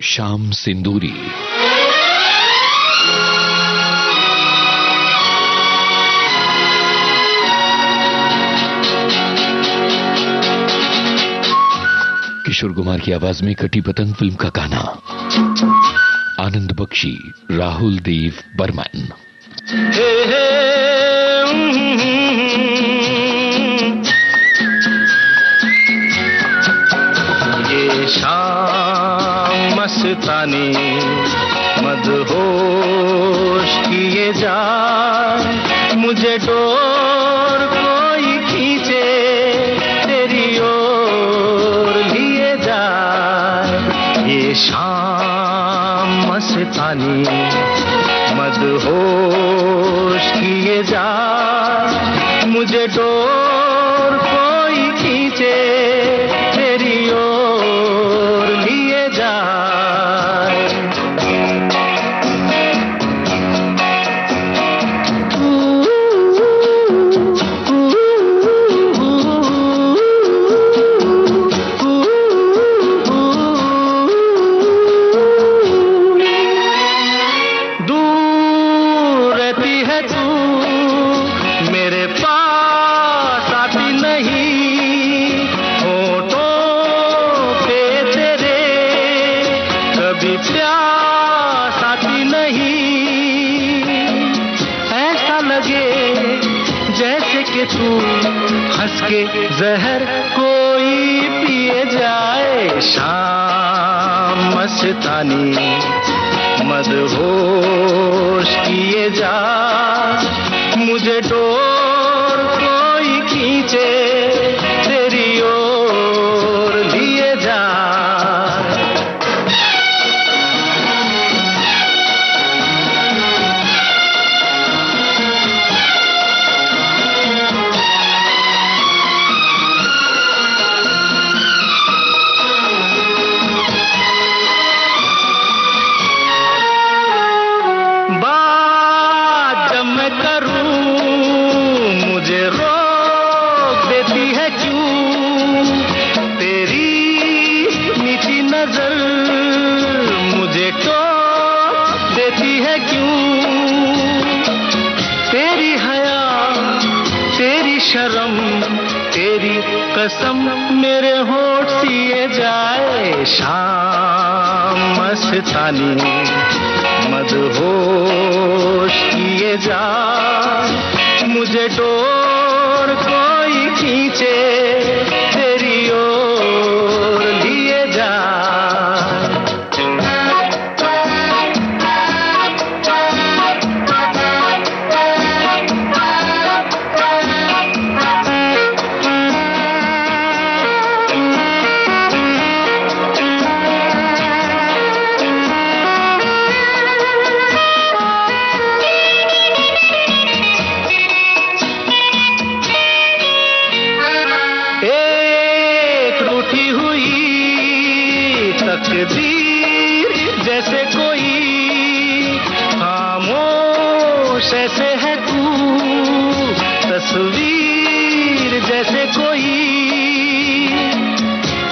शाम सिंदूरी। किशोर कुमार की आवाज में कटी पतंग फिल्म का गाना। आनंद बख्शी, राहुल देव बर्मन। ये शाम मस्तानी मदहोश किए जाए, मुझे डोर कोई खींचे तेरी ओर लिए जाए। ये शाम मस्तानी मदहोश किए जाए, मुझे डोर कोई खींचे तेरी ओर लिए जाए। दूर रहती है तू, मेरे पास आती नहीं, होठों पे तेरे कभी प्यास आती नहीं। ऐसा लगे जैसे कि तू हंस के जहर कोई पिए जाए। शाम मस्तानी मदहोश किए जा, मुझे डोर कोई खींचे तेरी ओर लिए जा। बात जब मैं करूं मुझे रोक देती है क्यों, तेरी मीठी नजर मुझे टोक देती है क्यों। तेरी हया तेरी शर्म तेरी कसम मेरे होठ सिए जाए। शाम मस्तानी मदहोश किए जा, मुझे डोर कोई खींचे तेरी ओर लिए जा। एक रूठी हुई तकदीर जैसे कोई, खामोश ऐसे है तू तस्वीर जैसे कोई।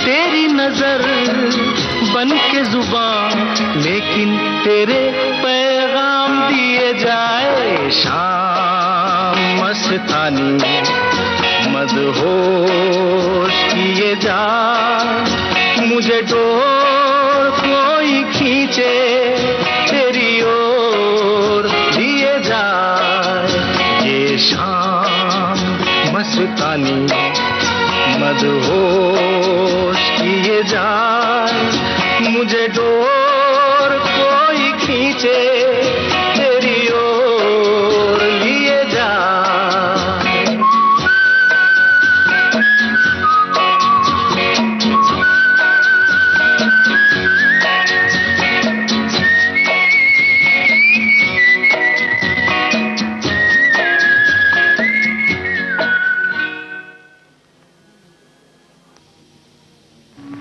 तेरी नजर बन के जुबान लेकिन तेरे पैगाम दिए जाए। शाम मस्तानी मदहोश किए जा, मुझे डोर कोई खींचे तेरी ओर लिए जा। ये शाम मस्तानी मदहोश किए जा, मुझे डोर कोई खींचे तेरी ओर लिए जा।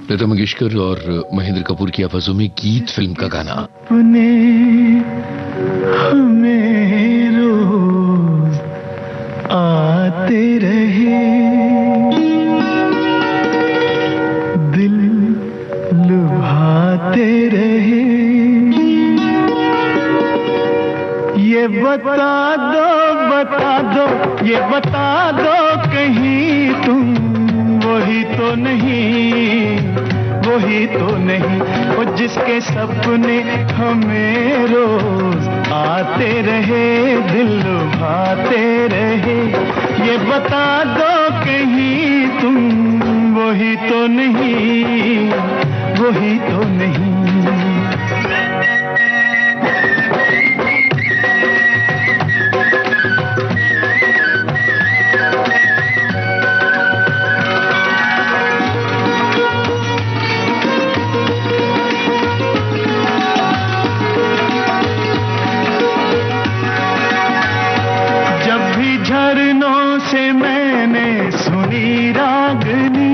लता मंगेशकर और महेंद्र कपूर की आवाजों में गीत फिल्म का गाना। अपने हमें रोज आते रहे, दिल लुभाते रहे। बता दो, ये बता दो कहीं तुम वही तो नहीं, वही तो नहीं, वो जिसके सपने हमें रोज आते रहे, दिल लुभाते रहे। ये बता दो कहीं तुम वही तो नहीं, वही तो नहीं। झरनों से मैंने सुनी रागनी,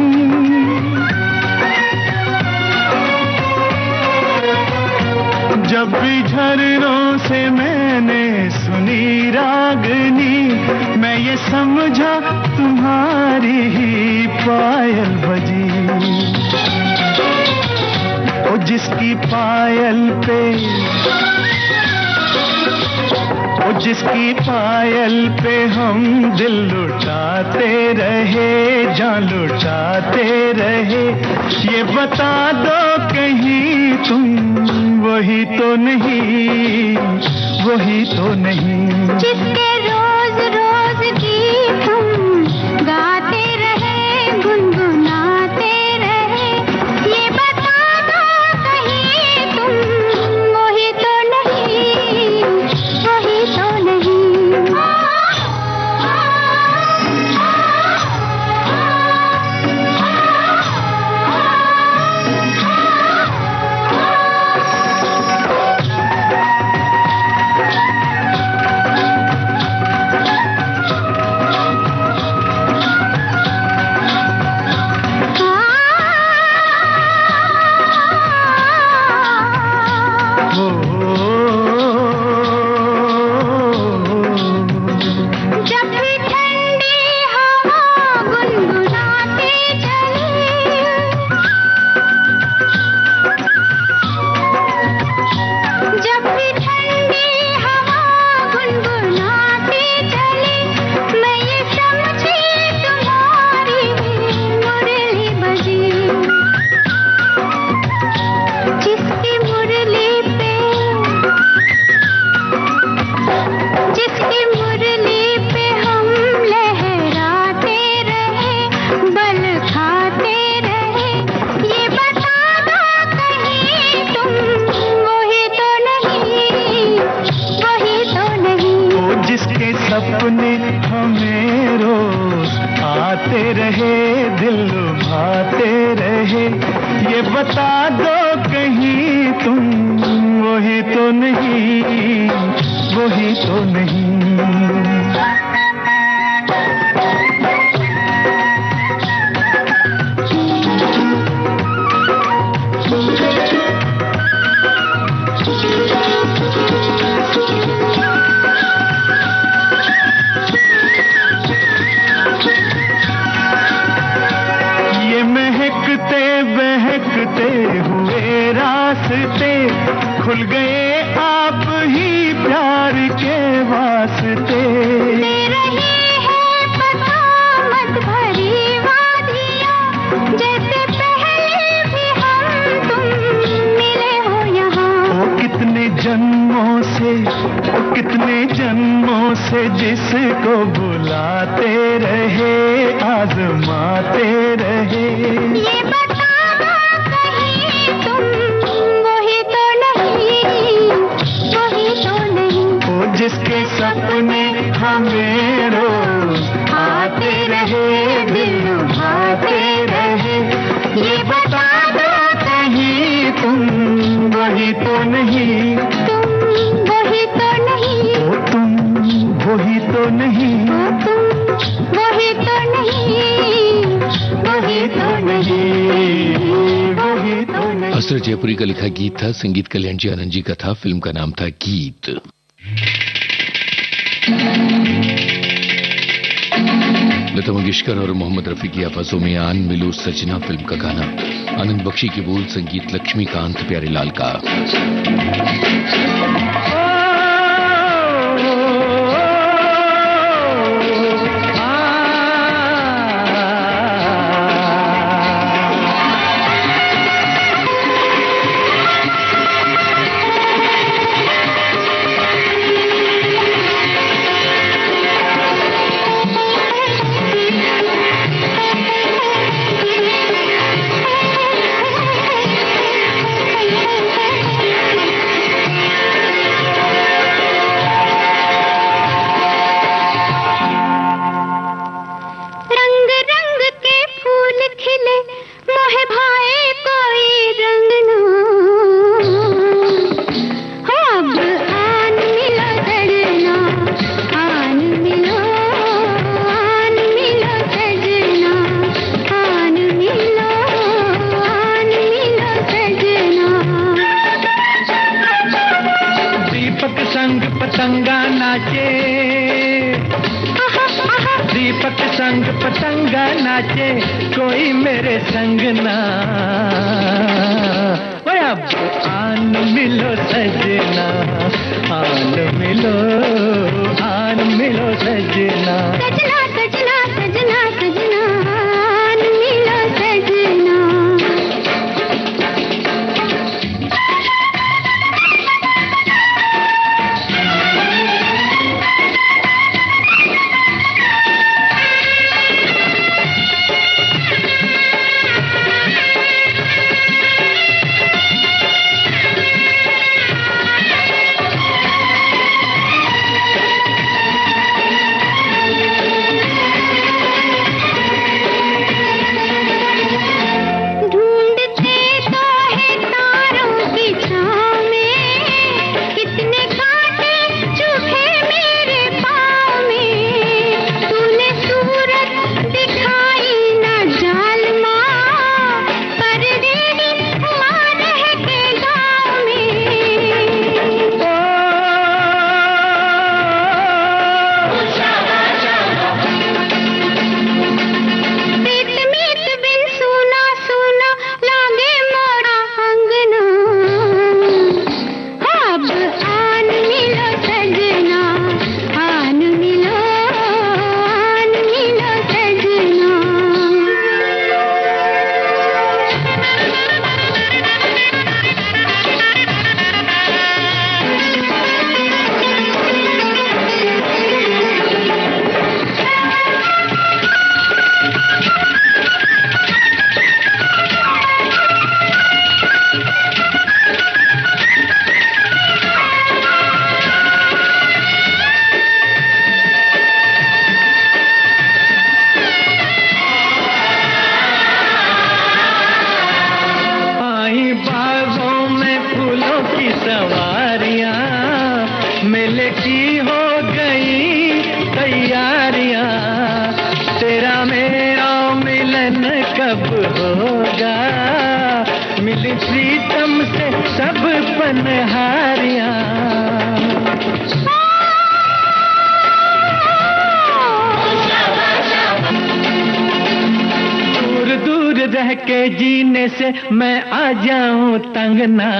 जब भी झरनों से मैंने सुनी रागनी, मैं ये समझा तुम्हारी ही पायल बजी। ओ जिसकी पायल पे, ओ जिसकी पायल पे हम दिल लुटाते रहे, जान लुटाते रहे। ये बता दो कहीं तुम वही तो नहीं, वही तो नहीं, जिसके रोज रोज गीत हम गाते रहे, गुनगुनाते रहे। ये बता दो कहीं तुम वही तो नहीं, वही तो नहीं। सपने हमें रोज आते रहे, दिल लुभाते रहे। ये बता दो कहीं तुम वही तो नहीं, वही तो नहीं। बहकते हुए रास्ते खुल गए आप ही प्यार के वास्ते। दे रही है पता मत भरी वादियाँ, जैसे पहले भी हम तुम मिले हो यहाँ। ओ कितने जन्मों से, ओ कितने जन्मों से जिसको बुलाते रहे, आजमाते रहे। ये बता दो कहीं तुम वही तो नहीं, वही तो नहीं। ओ जिसके सपने हमें रोज आते रहे, दिल लुभाते रहे। ये बता दो कहीं तुम वही तो नहीं, तुम वही तो नहीं। ओ तुम वही तो नहीं, ओ तुम वही तो नहीं, वही तो नहीं, वही तो नहीं। हसरत जयपुरी का लिखा गीत था, संगीत कल्याण जी आनंद जी का था, फिल्म का नाम था गीत। लता मंगेशकर और मोहम्मद रफी की आवाजों में आन मिलो सजना फिल्म का गाना, आनंद बख्शी की बोल, संगीत लक्ष्मीकांत प्यारेलाल का। नाचे कोई मेरे संग ना। ओए अब आन मिलो सजना, आन मिलो, आन मिलो सजना। सजना सजना सजना सजना आन मिलो सजना। मेले की हो गई तैयारियां, तेरा मेरा मिलन कब होगा, मिली प्रीतम से सब पनहारियां। दूर दूर रह के जीने से मैं आ जाऊं तंगना,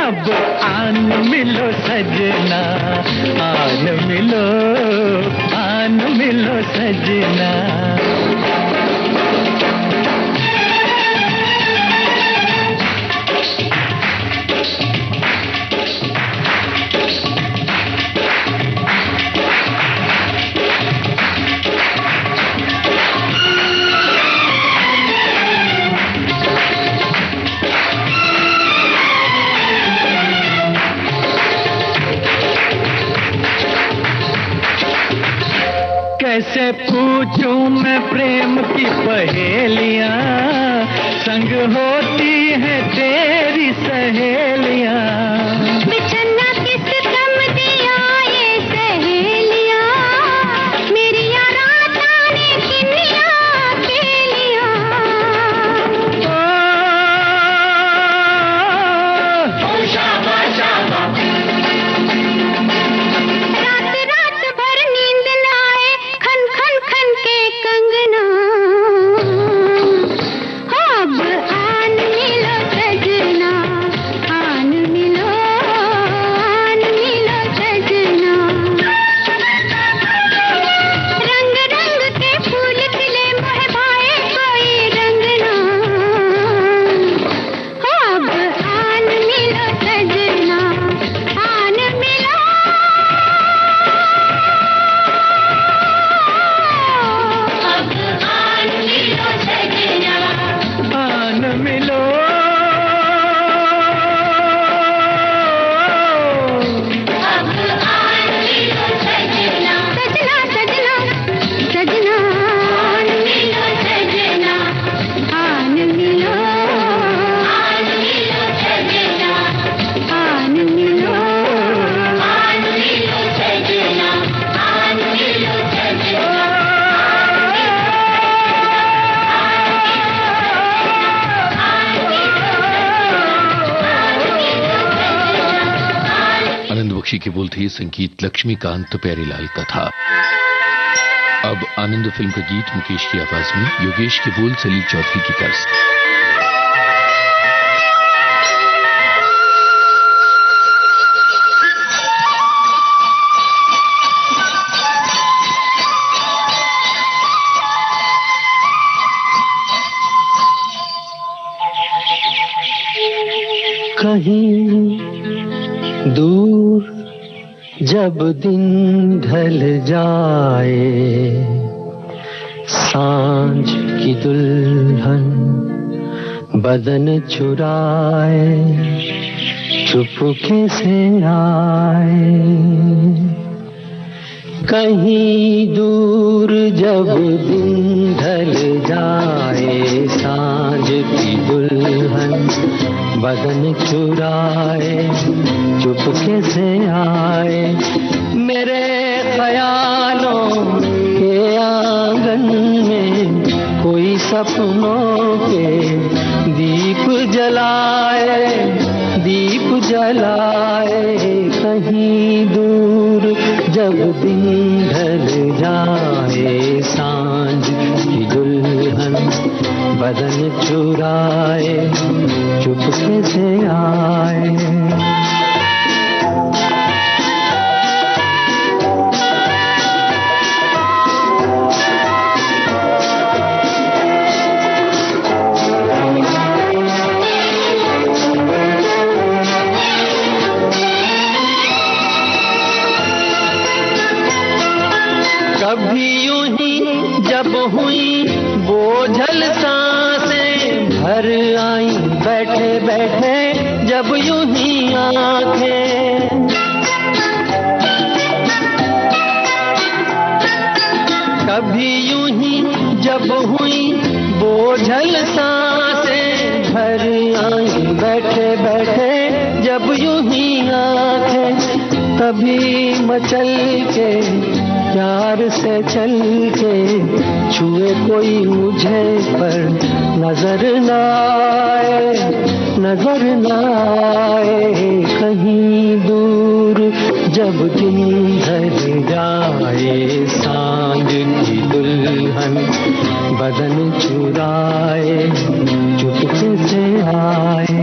अब आन मिलो सजना, आन मिलो, आन मिलो सजना। कैसे पूछूं मैं प्रेम की पहेलियां, संग होती है तेरी सहेलियां। बिछड़ना किस कम दिया ये सहेलियां, मेरी रात आने किन्निया अकेलियां। रात रात भर नींद ना आए, खन खन खन के कंगना, अब आन मिलो सजना, आन मिलो, आन मिलो सजना। रंग रंग के फूल खिले मोह भाए कोई रंगना, अब आन मिलो सजना, आन मिलो, अब आन मिलो सजना, आन मिलो, अब आन मिलो सजना। सजना सजना सजना आन मिलो सजना, आन मिलो, आन मिलो सजना, आन मिलो, आन मिलो सजना, आन मिलो सजना। आनंद बख्शी के बोल थे, संगीत लक्ष्मीकांत प्यारीलाल का था। अब आनंद फिल्म का गीत मुकेश की आवाज में, योगेश के बोल सलील चौधरी की तर्ज। कहीं दूर जब दिन ढल जाए, सांझ की दुल्हन बदन चुराए, चुपके से आए। कहीं दूर जब दिन ढल जाए, सांझ की दुल्हन बदन चुराए, चुपके से आए। मेरे ख्यालों के आंगन में कोई सपनों के दीप जलाए, दीप जलाए। कहीं दूर जब दिन ढल जाए, सांझ की दुल्हन बदन चुराए, चुपके से आए। कभी यूं ही जब हुई बोझल सांसें, भर आई बैठे बैठे जब यूं ही आंखें। कभी यूं ही जब हुई बोझल सांसें, भर आई बैठे बैठे जब यूं ही आंखें। तभी मचल के प्यार से चल के छुए कोई मुझे पर नजर न आए, नजर न आए। कहीं दूर जब दिन ढल जाए, सांझ की दुल्हन बदन चुराए, चुपके से आए।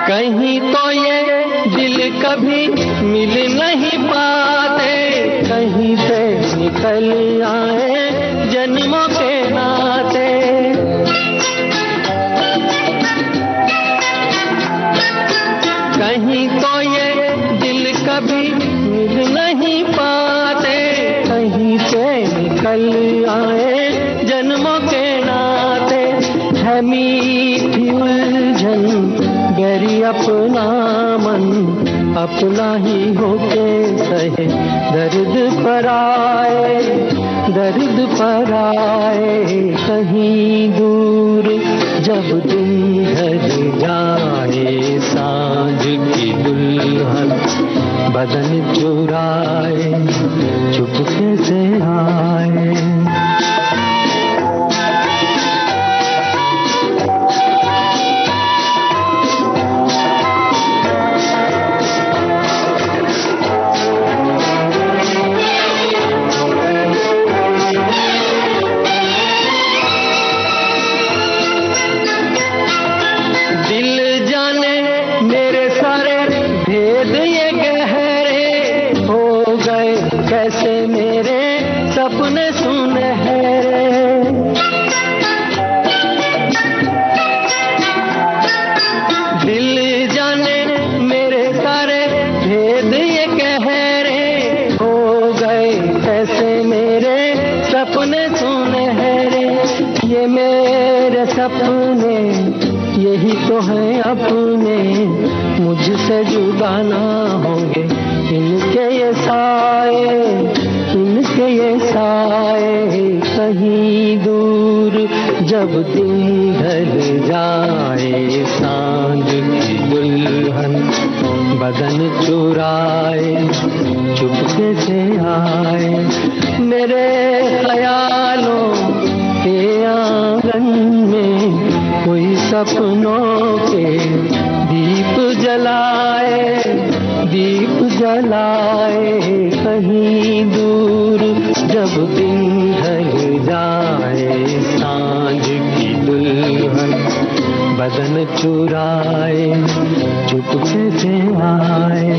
कहीं तो ये दिल कभी मिल नहीं पाते, कहीं से निकल आए जन्मों के नाते। कहीं तो ये दिल कभी मिल नहीं पाते, कहीं से निकल आए जन्मों के नाते। है मीठी उलझन गहरी अपना मन, अपना ही होके सहे दर्द पर आए, दर्द पर आए। कहीं दूर जब दिन ढल जाए, सांझ की दुल्हन बदन चुराए, चुपके से आए। कैसे मेरे सपने सुनहरे, दिल जाने मेरे सारे भेद ये गहरे हो गए। कैसे मेरे सपने सुनहरे, ये मेरे सपने यही तो है अपने, मुझसे जुदा ना होंगे इनके ये साए, इनके ये साए। कहीं दूर जब दिन ढल जाए, सांझ की दुल्हन बदन चुराए चुपके से आए, मेरे ख्यालों के आंगन में कोई सपनों के दीप जलाए, दीप जलाए कहीं दूर जब दिन ढल जाए, सांझ की दुल्हन बदन चुराए चुपके से आए।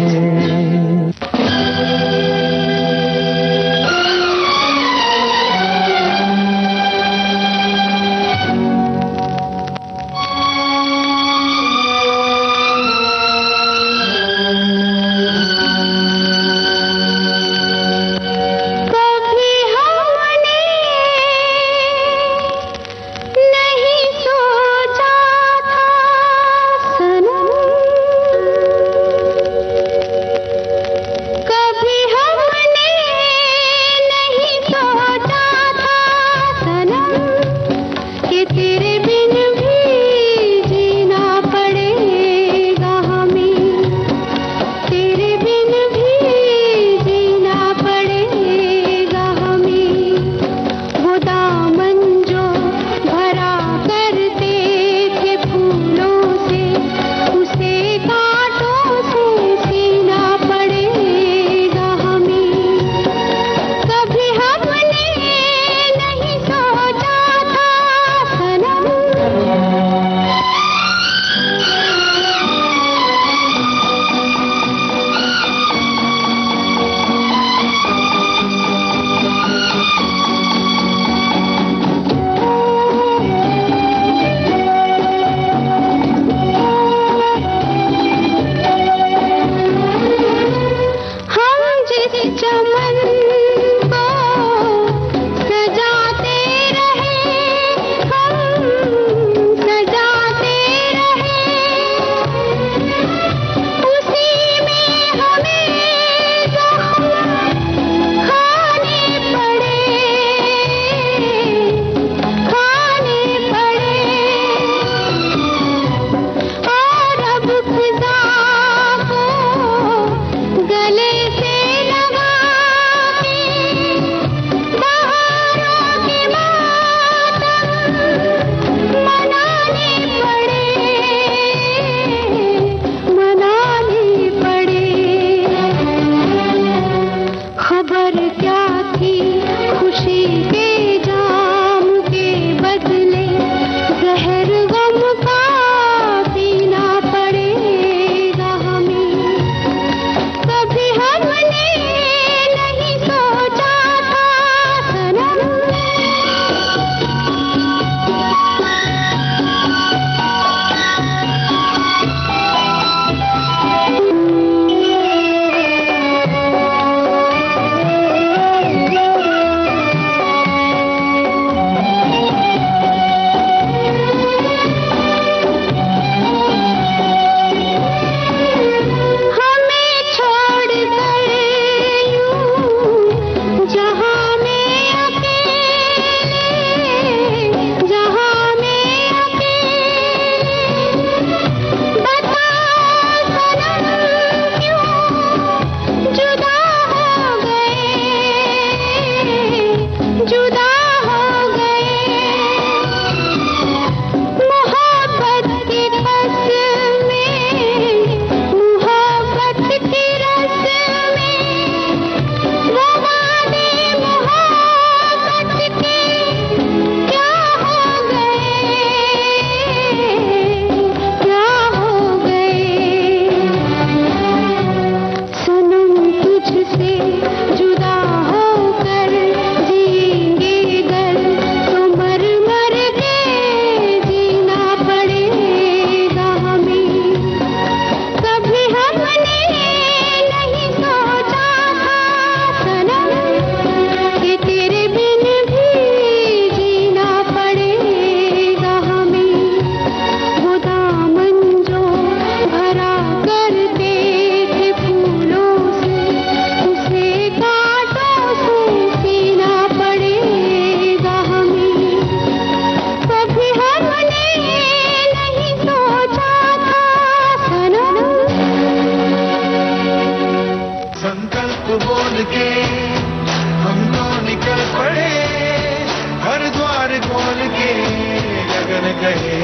कहे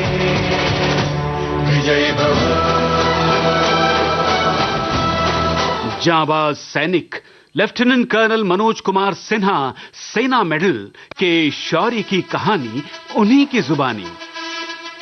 विजय भव। जांबाज सैनिक लेफ्टिनेंट कर्नल मनोज कुमार सिन्हा सेना मेडल के शौर्य की कहानी उन्हीं की जुबानी।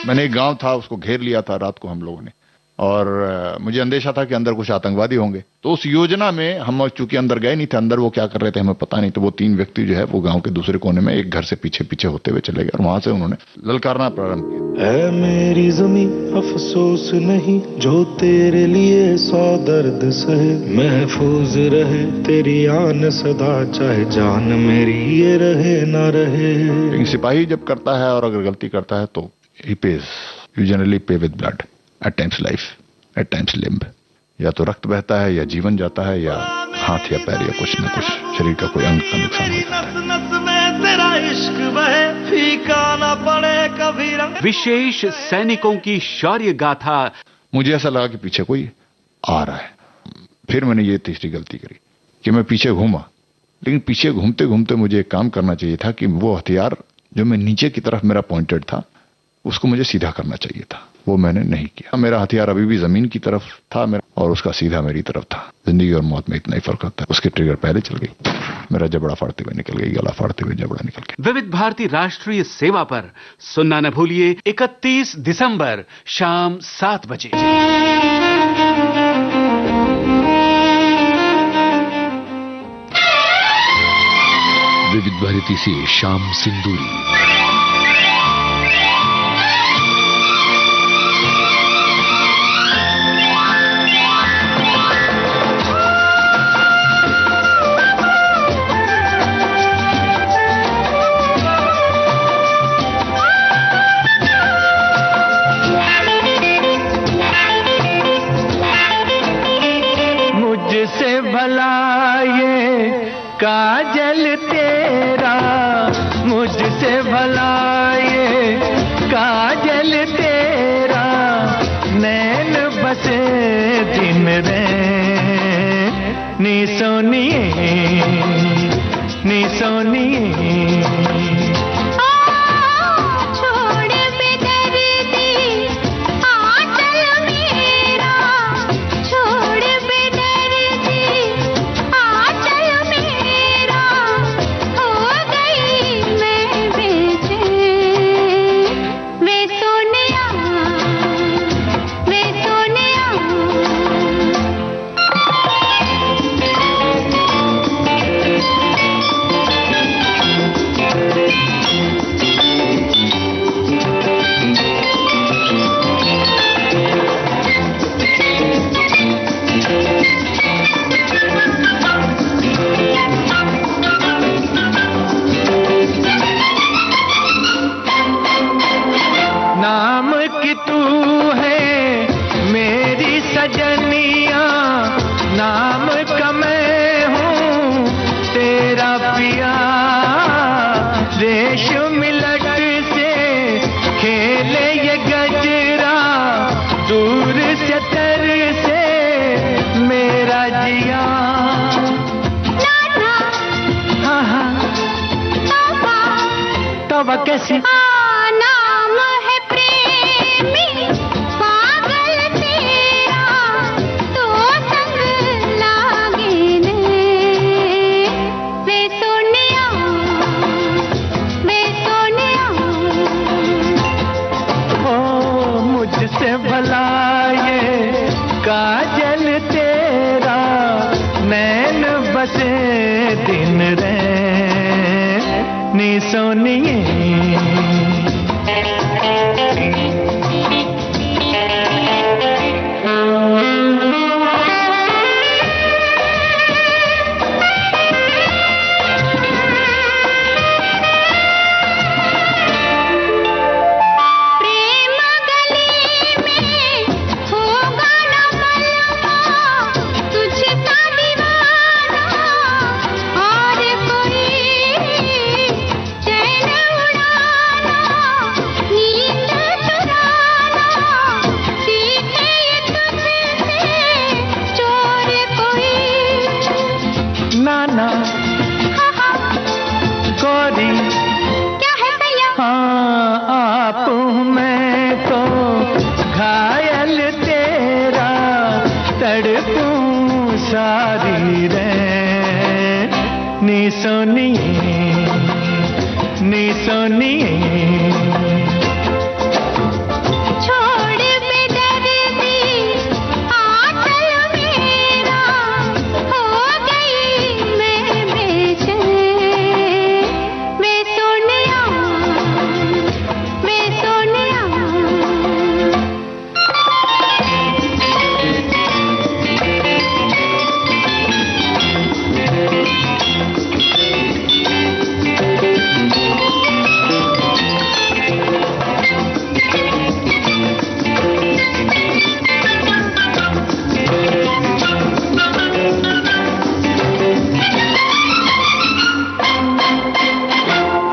मैंने एक गांव था, उसको घेर लिया था रात को हम लोगों ने, और मुझे अंदेशा था कि अंदर कुछ आतंकवादी होंगे। तो उस योजना में हम चूंकि अंदर गए नहीं थे, अंदर वो क्या कर रहे थे हमें पता नहीं, तो वो 3 व्यक्ति जो है वो गांव के दूसरे कोने में एक घर से पीछे पीछे होते हुए चले गए और वहां से उन्होंने ललकारना प्रारंभ किया। ऐ मेरी ज़मीं अफसोस नहीं जो तेरे लिए 100 दर्द सहे, महफूज रहे तेरी आन सदा चाहे जान मेरी ये रहे ना रहे। लेकिन सिपाही जब करता है और अगर गलती करता है तो he pays, you generally pay with blood, at times life, at times limb। या तो रक्त बहता है या जीवन जाता है या हाथ या पैर या कुछ न कुछ शरीर का कोई अंग का नुकसान हो जाता है। नस में तेरा इश्क बहे फीका ना पड़े कभी रंग। विशेष सैनिकों की शौर्य गाथा। मुझे ऐसा लगा कि पीछे कोई आ रहा है। फिर मैंने ये तीसरी गलती करी कि मैं पीछे घूमा, लेकिन पीछे घूमते घूमते मुझे एक काम करना चाहिए था कि वो हथियार जो मैं नीचे की तरफ मेरा पॉइंटेड था उसको मुझे सीधा करना चाहिए था। वो मैंने नहीं किया। मेरा हथियार अभी भी जमीन की तरफ था मेरा, और उसका सीधा मेरी तरफ था। जिंदगी और मौत में इतना ही फर्क होता है। उसकी ट्रिगर पहले चल गई, मेरा जबड़ा फाड़ते हुए निकल गई, गला फाड़ते हुए जबड़ा निकल गया। विविध भारती राष्ट्रीय सेवा पर सुनना न भूलिए 31 दिसंबर शाम 7 बजे। विविध भारती से शाम सिंदूरी। मुझसे भला ये काजल तेरा, मुझसे भला ये काजल तेरा, नैन बसे दिन रे नी सोनिए नी सोनिए। नाम की तू है मेरी सजनिया, नाम का मैं हूँ तेरा पिया। रेश मिलट से खेले ये गजरा, दूर से तर से मेरा जिया। हाँ हाँ तौबा कैसी नाम है प्रेमी पागल तेरा, तो संग लागे ने वे सोनिया वे सोनिया। ओ मुझसे भला ये काजल तेरा, नैन बसे दिन रे नी सोनिए। चैन उड़ाना नींद नी सोनिए छोड़ बेदर्दी आंचल मेरा, हो गई मैं बेचैन, बेसोनिया बेसोनिया।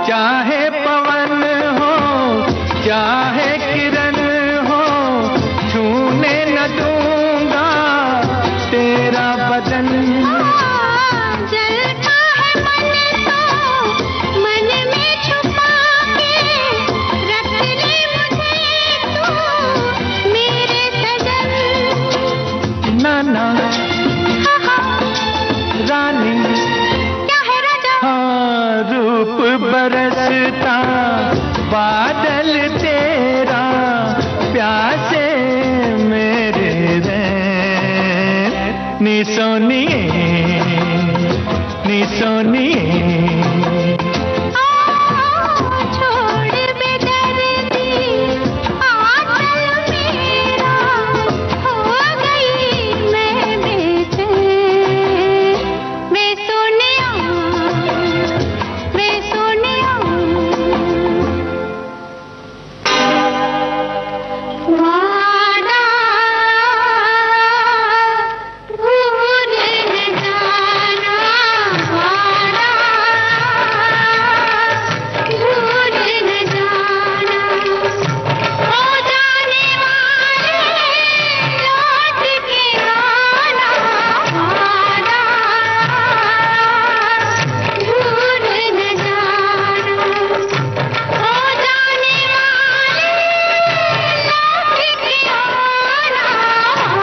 चाहे पवन हो चाहे किरण हो, छूने न दूंगा तेरा बदन। जलता है मन तो मन में छुपा के, रख ले मुझे तू मेरे सजन। नाना रानी क्या है राजा? हाँ, रूप बरसता बादल तेरा, प्यासे मेरे रैन, नी सोनिए नी सोनिए। छोड़ बेदर्दी आंचल मेरा, हो गई मैं बेचैन, बेसोनिया बेसोनिया। वादा भूल न जाना, वादा भूल न जाना। ओ जाने वाले लौट के आना, वादा भूल न जाना। ओ जाने वाले लौट के आना,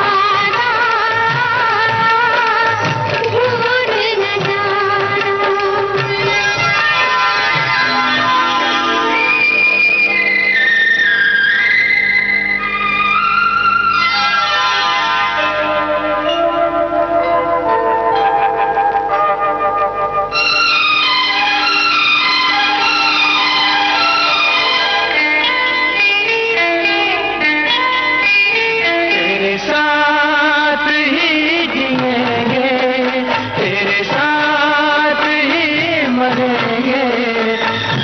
वादा भूल न जाना। तेरे साथ ही जिएंगे, तेरे साथ ही मरेंगे,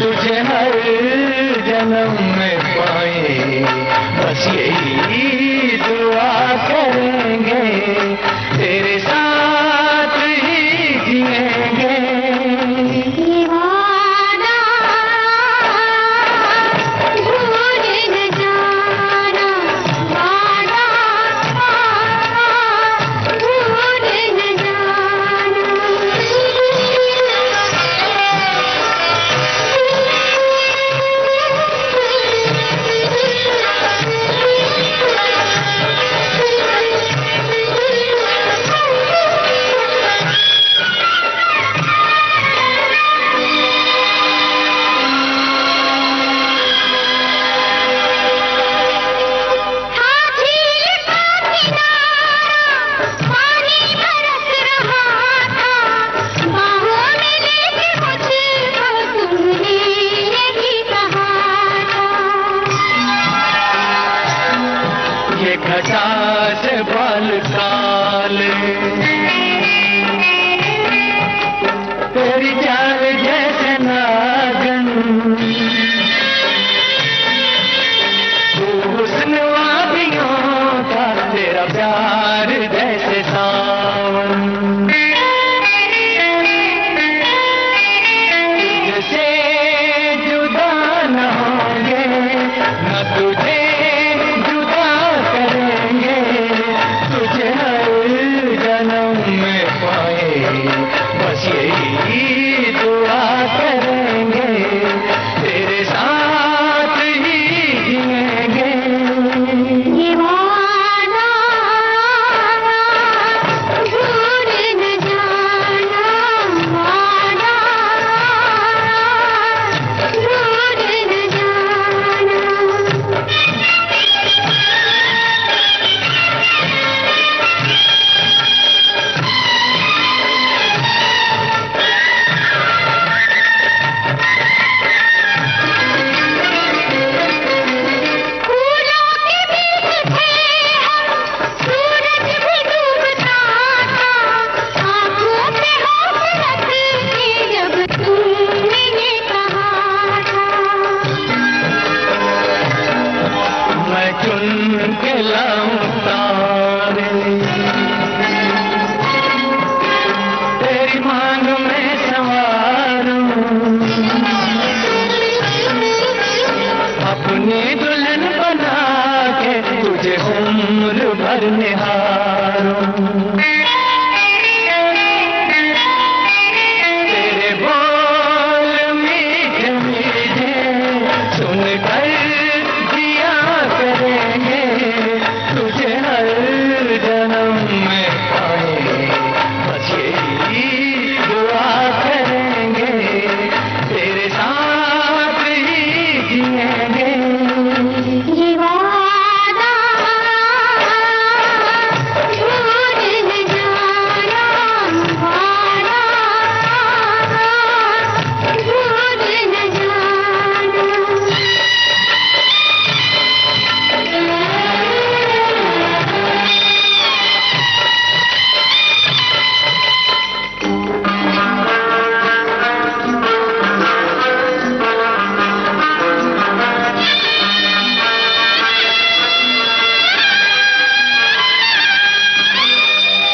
तुझे हर जन्म में पाए बस यही दुआ करेंगे। तेरे साथ ही जिएंगे। वादा भूल न जाना, वादा भूल न जाना। प्यार निहारूं। तेरे बोल मीठे मीठे सुनकर जिया करेंगे, तुझे हर जन्म में पाएंगे, बस यही दुआ करेंगे, तेरे साथ ही जिएंगे। ये वादा भूल न जाना, वादा भूल न जाना।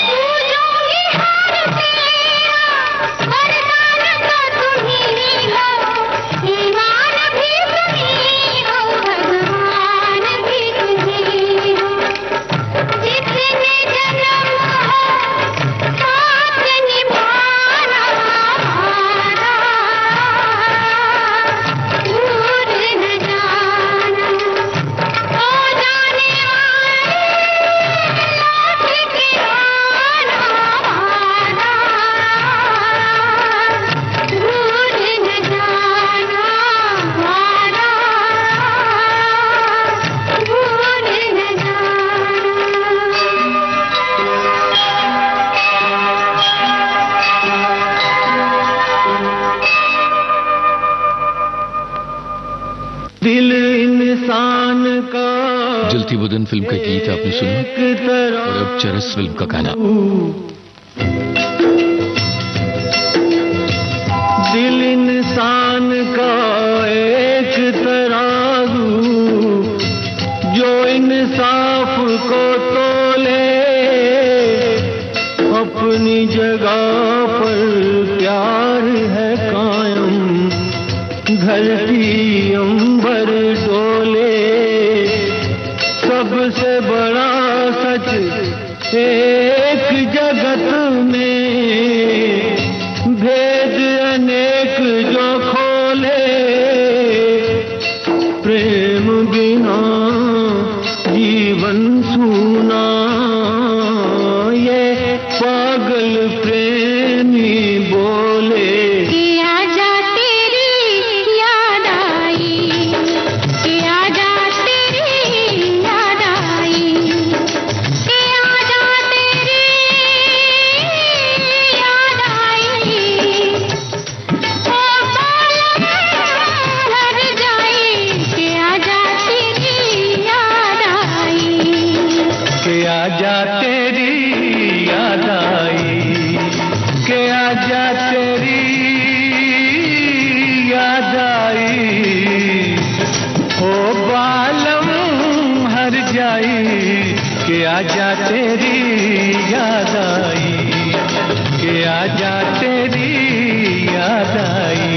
पूजूंगी हर तेरा, वरदान तो तुम्ही हो, ईमान भी तुम्ही हो, भगवान भी तुम्ही हो। जितने जन्म हो साथ निभाना, वादा भूल न जाना। ओ जाने वाले लौट के आना, वादा भूल न जाना, वादा भूल न दिल इंसान का जलती बदन फिल्म का गीत आपने सुना एक तरह और अब चरस फिल्म का गाना। दिल इंसान का एक तराजू, जो इंसाफ को तोले, अपनी जगह पर प्यार है कायम, धरती अंबर डोले। सबसे बड़ा सच एक जगत में, भेद अनेक जो खोले, प्रेम बिना जीवन सूना, ये पागल प्रेमी बोले। कि आजा तेरी याद आई, कि आजा तेरी याद आई, कि आजा तेरी याद आई। ओ बालम हर जाई, कि आजा तेरी याद आई। के आजा तेरी याद आई, के आजा तेरी याद आई। ओ बालम हर जाई, के आजा तेरी याद आई, के आजा तेरी याद आई।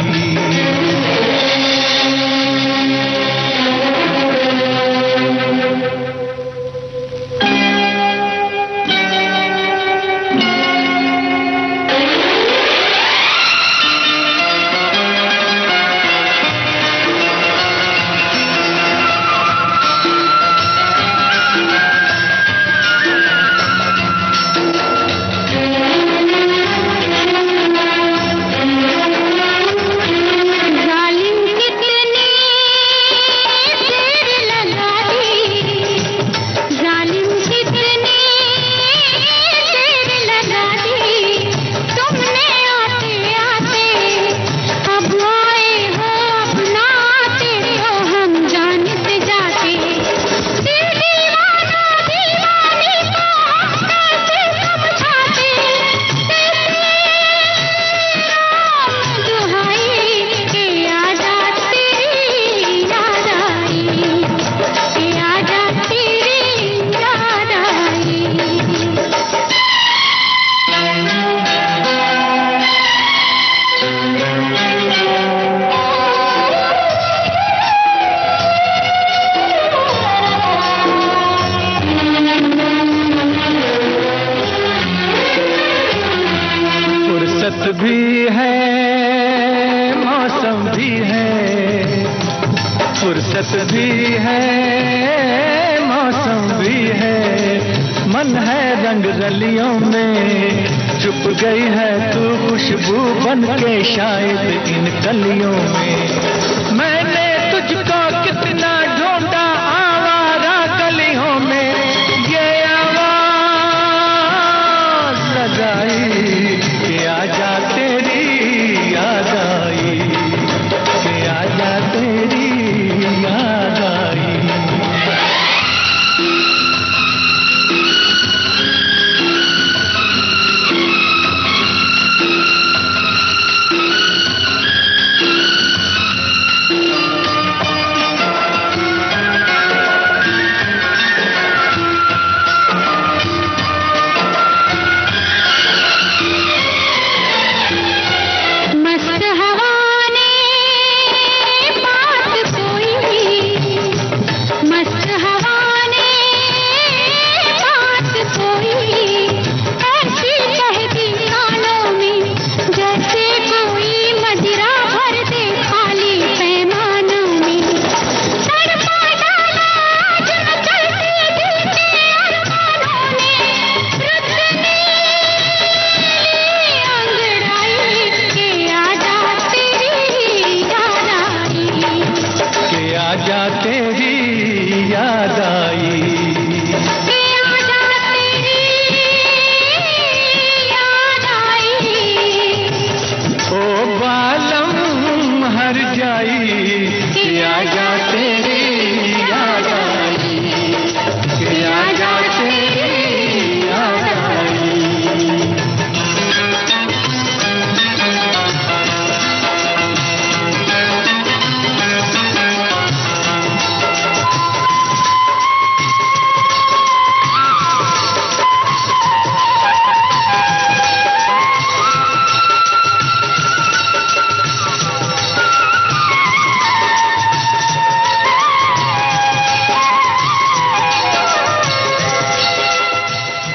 फुर्सत भी है, मौसम भी है, मन है रंग रलियों में, छुप गई है तू खुशबू बन के शायद इन कलियों में। मैंने तुझको कितना ढूंढा आवारा गलियों में, ये आवाज लगाई कि आजा तेरी याद आई, कि आजा तेरी याद आई।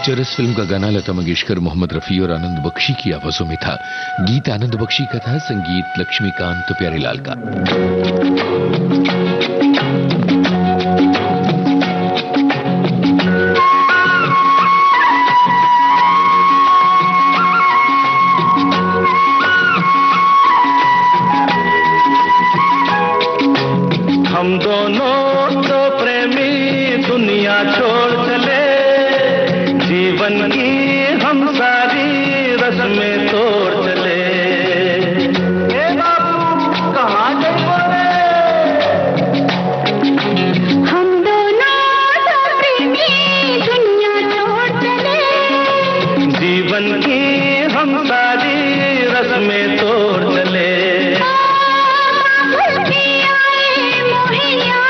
चरस फिल्म का गाना लता मंगेशकर, मोहम्मद रफी और आनंद बख्शी की आवाजों में था। गीत आनंद बख्शी का था, संगीत लक्ष्मीकांत प्यारेलाल का। हम दोनों तो प्रेमी दुनिया छोड़ चले, जीवन की हम सारी रस्में तोड़ चले। ए बाबू कहाँ गए? हम दोनों तो प्रेमी दुनिया छोड़ चले, जीवन की हम सारी रस्में तोड़ चले। बाबुल भी आए मोहिया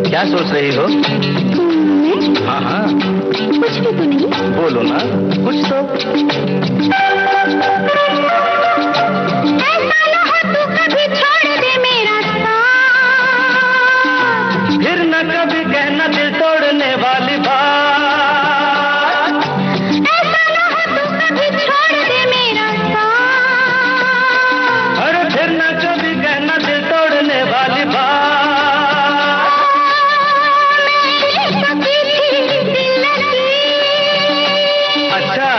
क्या सोच रही हो? मैं हाँ हाँ, कुछ भी तो नहीं। बोलो ना कुछ तो। ऐसा न हो तू कभी छोड़ दे मेरा साथ, फिर न कभी कहना दिल तोड़ने वाली बात। ऐसा न हो तू कभी छोड़ दे मेरा साथ, अरे फिर न कभी कहना दिल तोड़ने वाली बात। मैंने तो की थी दिल लगी, अच्छा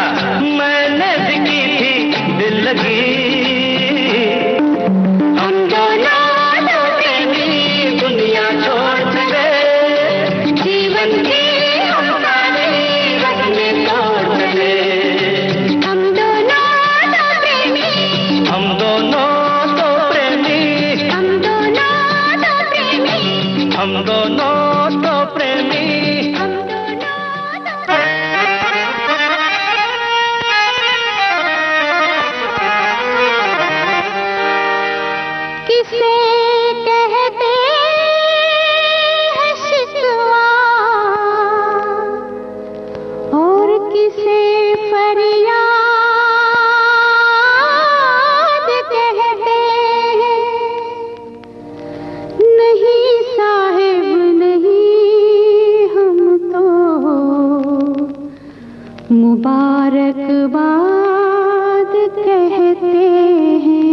मैंने भी की थी दिल लगी। हम दोनों दो प्रेमी दुनिया छोड़ चले, जीवन की हमारे रखने तोड़ चले। हम दोनों दो प्रेमी, हम दोनों दो प्रेमी, हम दोनों दो प्रेमी, हम दोनों दो प्रेमी। हम दोनों दो किसे कहते हैं शिकवा और किसे फरियाद कहते हैं। नहीं साहिब नहीं, हम तो मुबारकबाद कहते हैं।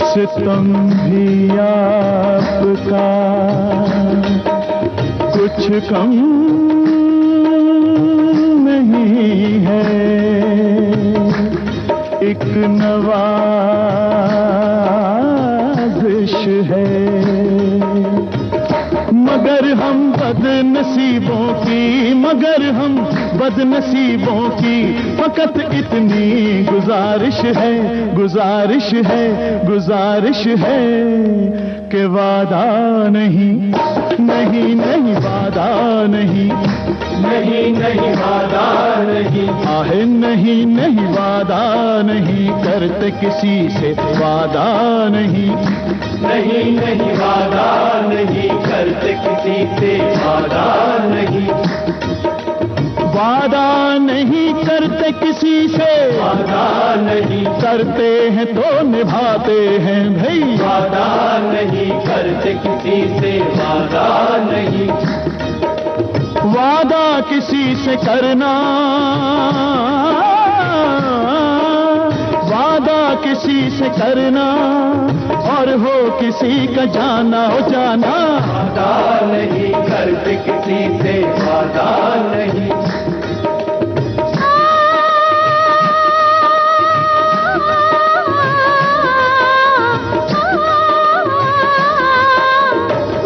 सितम भी आपका कुछ कम नहीं है, एक नवाजिश है। मगर हम बदनसीबों की, मगर हम बदनसीबों की फकत इतनी गुजारिश है, गुजारिश है, गुजारिश है कि वादा नहीं, नहीं नहीं वादा नहीं, नहीं नहीं वादा नहीं, आहे नहीं नहीं वादा नहीं करते किसी से वादा नहीं, नहीं नहीं वादा नहीं करते किसी से वादा नहीं, वादा नहीं करते किसी से वादा नहीं करते हैं तो निभाते हैं भाई, वादा नहीं करते किसी से वादा नहीं, वादा किसी से करना, वादा किसी से करना और हो किसी का जाना, हो जाना, वादा नहीं करते किसी से वादा नहीं।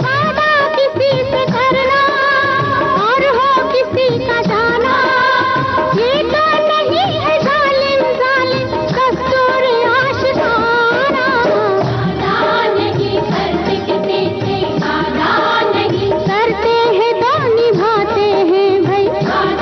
वादा किसी से करना और हो किसी का जाना, ये तो नहीं है जालिम जालिम कसूर आशिकाना। वादा नहीं करते किसी से, वादा नहीं करते हैं तो निभाते हैं भाई, वादा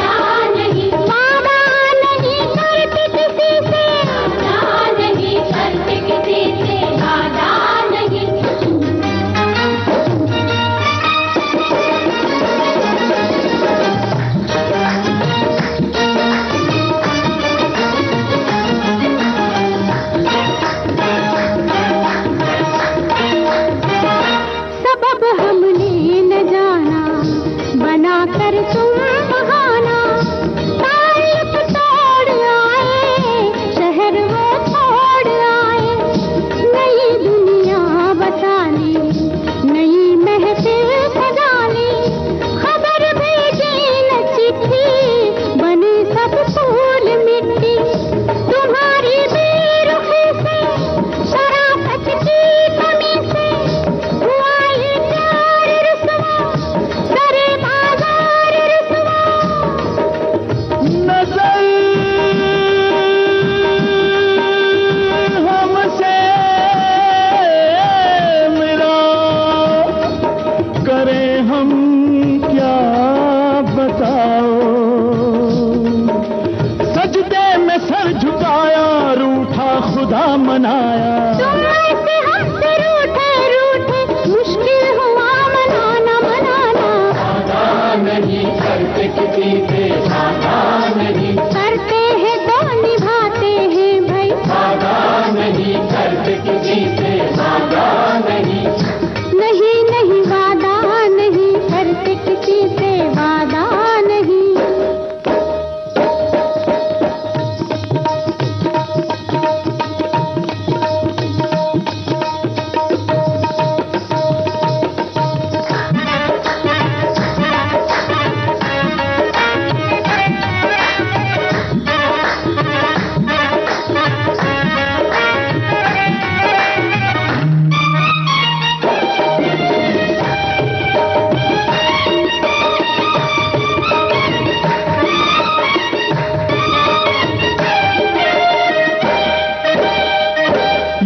मनाया। तुम ऐसे हमसे रूठे रूठे मुश्किल हुआ मनाना मनाना। नहीं करते किसी से वादा नहीं, करते हैं तो निभाते हैं भाई। वादा नहीं करते किसी से वादा नहीं। नहीं नहीं वादा नहीं करते किसी से वादा नहीं।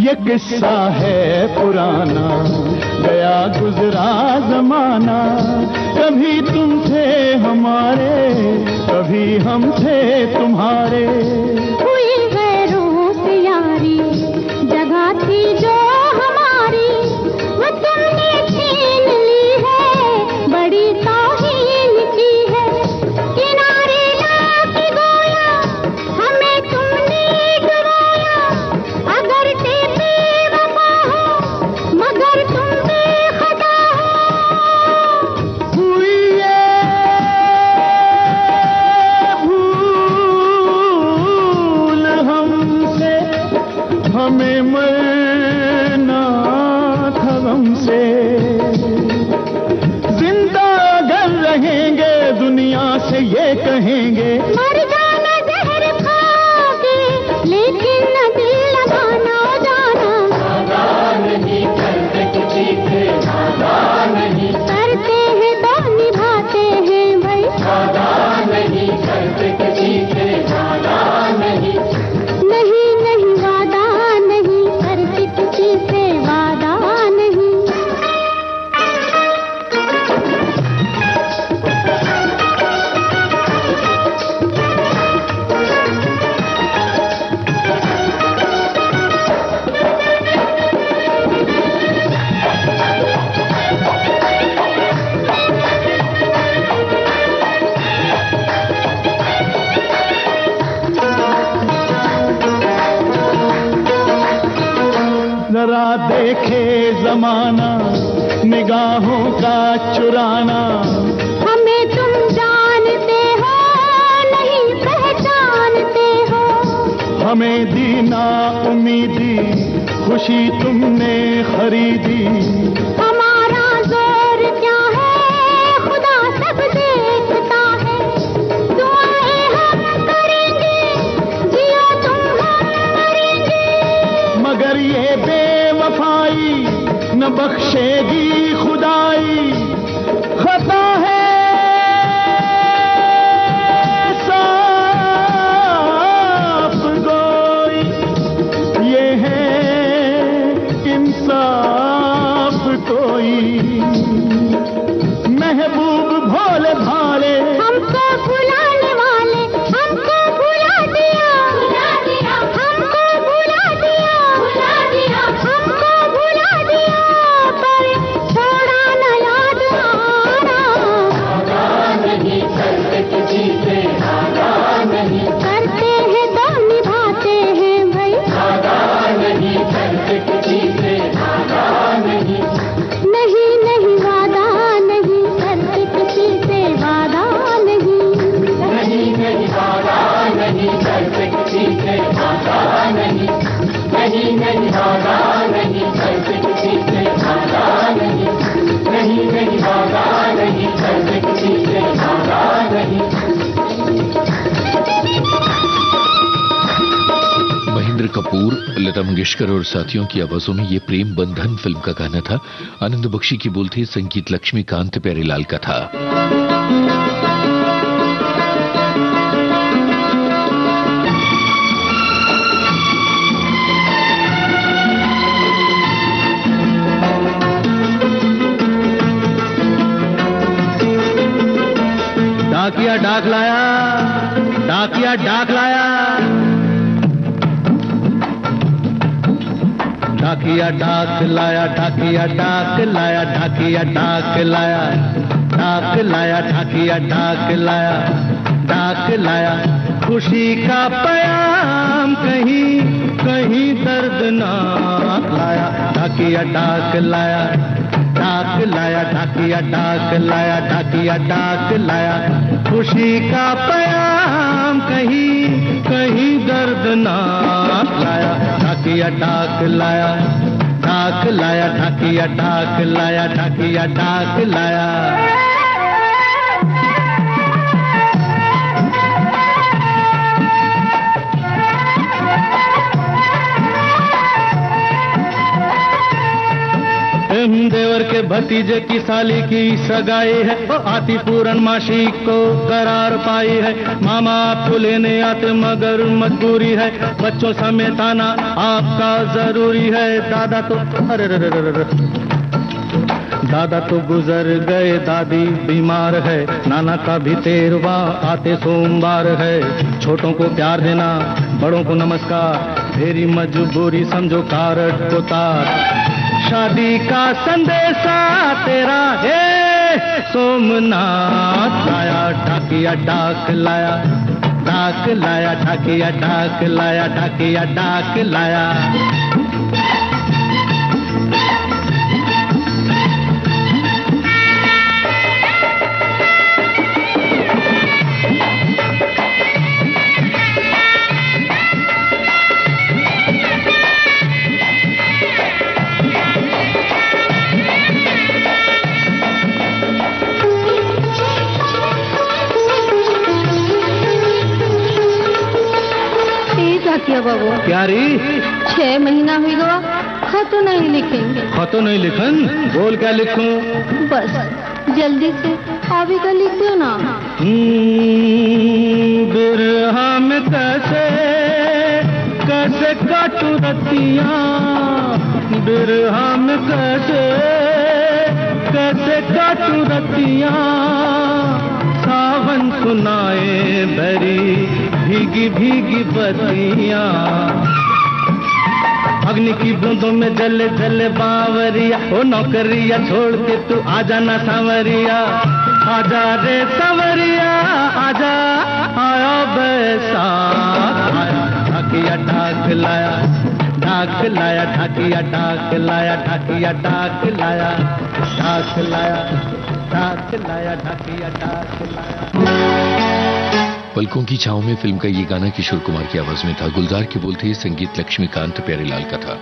ये किस्सा है पुराना, गया गुजरा जमाना। कभी तुम थे हमारे, कभी हम थे तुम्हारे। हुई गैरों से यारी, जगह थी जो हमारी, वो तुमने छीन ली है, बड़ी तौहीन की है। किनारे लाके गोया हमें तुमने डुबाया। अगर ते बेवफा हो मगर तुम बेखता हो। हुई ये भूल हमसे, हमें मरना था गम से। जिंदा अगर रहेंगे दुनिया से ये कहेंगे, मर जाना जहर खाके लेकिन न दिल लगाना जाना। नहीं करते किसी से वादा नहीं, करते हैं तो निभाते हैं भाई। वादा नहीं करते किसी से वादा नहीं। नहीं नहीं वादा नहीं करते किसी से वादा नहीं। जरा देखे जमाना निगाहों का चुराना। हमें तुम जानते हो नहीं पहचानते हो। हमें दीना उम्मीदी खुशी तुमने खरीदी। हमारा जोर क्या है खुदा सब देखता है। दुआएं हम करेंगे जियो तुम हम मरेंगे। मगर ये बेवफाई न बख्शेगी खुदाई। खता है साफ गोई, ये है इंसाफ कोई। महबूब भोले भाले हमको भुलाने वाले हमको भुला दिया। हमको भुला दिया। हमको भुला दिया पर छोड़ा न याद आना। नहीं करते किसी से वादा नहीं, करते हैं तो निभाते हैं भाई। वादा नहीं करते किसी से वादा नहीं। नहीं नहीं वादा नहीं करते किसी से वादा नहीं। नहीं नहीं वादा नहीं करते किसी से वादा नहीं। नहीं नहीं वादा नहीं करते किसी से वादा नहीं। नहीं नहीं वादा नहीं करते किसी से वादा नहीं। महेंद्र कपूर, लता मंगेशकर और साथियों की आवाजों में ये प्रेम बंधन फिल्म का गाना था। आनंद बख्शी की बोल थी, संगीत लक्ष्मीकांत प्यारेलाल का था। डाकिया डाक लाया, डाकिया डाक लाया। ढाकिया डाक लाया, ढाकिया डाक लाया, ढाकिया डाक लाया, डाक लाया, ढाकिया डाक लाया, डाक लाया। खुशी का पयाम कहीं कहीं दर्दनाक लाया, ढाकिया डाक लाया, डाक लाया, ढाकिया डाक लाया, ढाकिया डाक लाया। खुशी का पयाम कहीं कहीं दर्दनाक लाया, ढाकिया डाक लाया, डाक लाया, ढाकिया डाक लाया, ढाकिया डाक लाया। देवर के भतीजे की साली की सगाई है, आती पूर्णमासी को करार पाई है। मामा आपको लेने आते मगर मजबूरी है, बच्चों समेत आना आपका जरूरी है। दादा तो अरे दादा तो गुजर गए, दादी बीमार है, नाना का भी 13वां आते सोमवार है। छोटों को प्यार देना, बड़ों को नमस्कार, मेरी मजबूरी समझो कारट को तार। शादी का संदेशा तेरा है सोमनाथ लाया, ढाकिया डाक लाया, डाक लाया, ढाकिया डाक लाया, ढाकिया डाक लाया। बाबू प्यारी 6 महीना हुई गवा, खत नहीं लिखेंगे। खत नहीं लिखन, बोल क्या लिखूं? बस जल्दी से अभी का लिख दो ना। बिरहा में कैसे कैसे काटू रतियां, बिरहा में कैसे कैसे काटू रतियां। सावन सुनाए बरी भीगी भीगी बतियां, अग्नि की बूंदों में जले जले बावरिया। ओ नौकरिया छोड़ के तू आजा ना सांवरिया, आजा रे सांवरिया आजा, आया बैसाख आया। ढाकिया डाक लाया, डाक लाया, ढाकिया डाक लाया, ढाकिया डाक लाया, डाक लाया, डाक लाया, ढाकिया डाक लाया। पलकों की छांव में फिल्म का ये गाना किशोर कुमार की आवाज में था। गुलजार के बोल थे, संगीत लक्ष्मीकांत प्यारेलाल का था।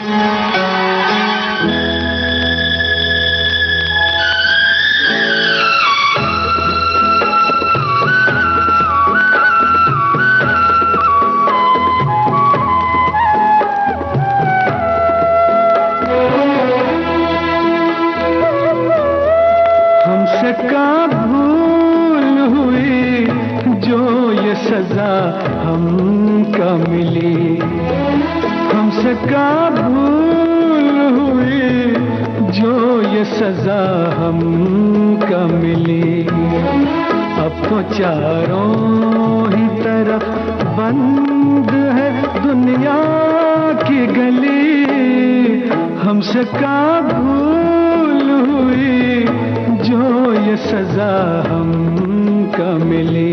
हमसे का भूल हुई जो ये सजा हमका मिली, हमसे का भूल हुई जो ये सजा हमका मिली। अब तो चारों ही तरफ बंद है दुनिया की गली, हमसे का भूल हुई जो ये सजा हमका मिली।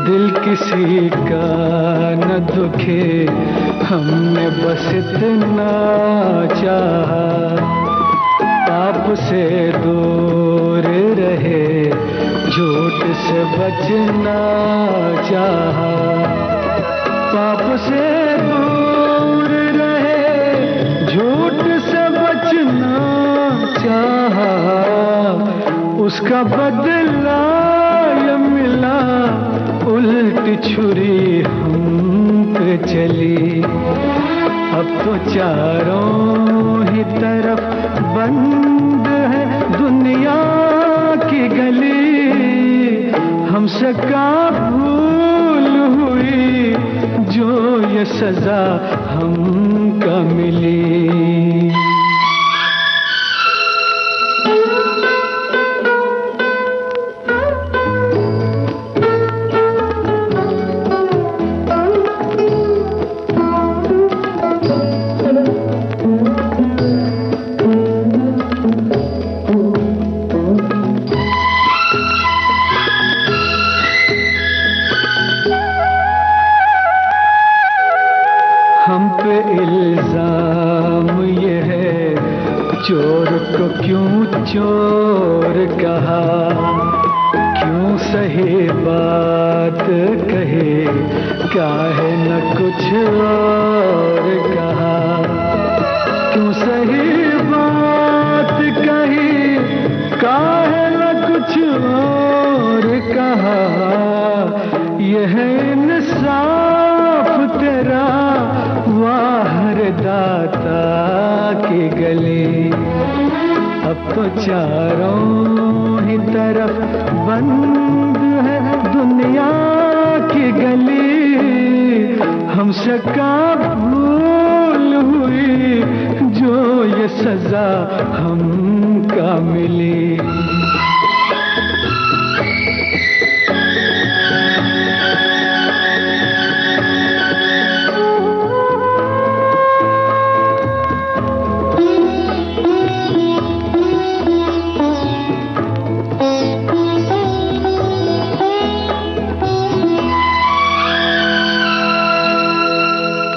दिल किसी का न दुखे, हमने बस इतना चाहा, पाप से दूर रहे, झूठ से बचना चाहा। पाप से दूर रहे, झूठ से बचना चाहा, उसका बदला ये मिला, उल्टी छुरी हम पे चली। अब तो चारों ही तरफ बंद है दुनिया की गली, हमसे का भूल हुई जो ये सजा हमका मिली। हम पे इल्जाम ये है चोर को क्यों चोर कहा, क्यों सही बात कहे काहे न कुछ और कहा, क्यों सही बात कही काहे न कुछ और कहा। यह इंसाफ तेरा वाहर दाता की गली, अब तो चारों ही तरफ बंद है दुनिया की गली। हमसे का भूल हुई जो ये सजा हमका मिली।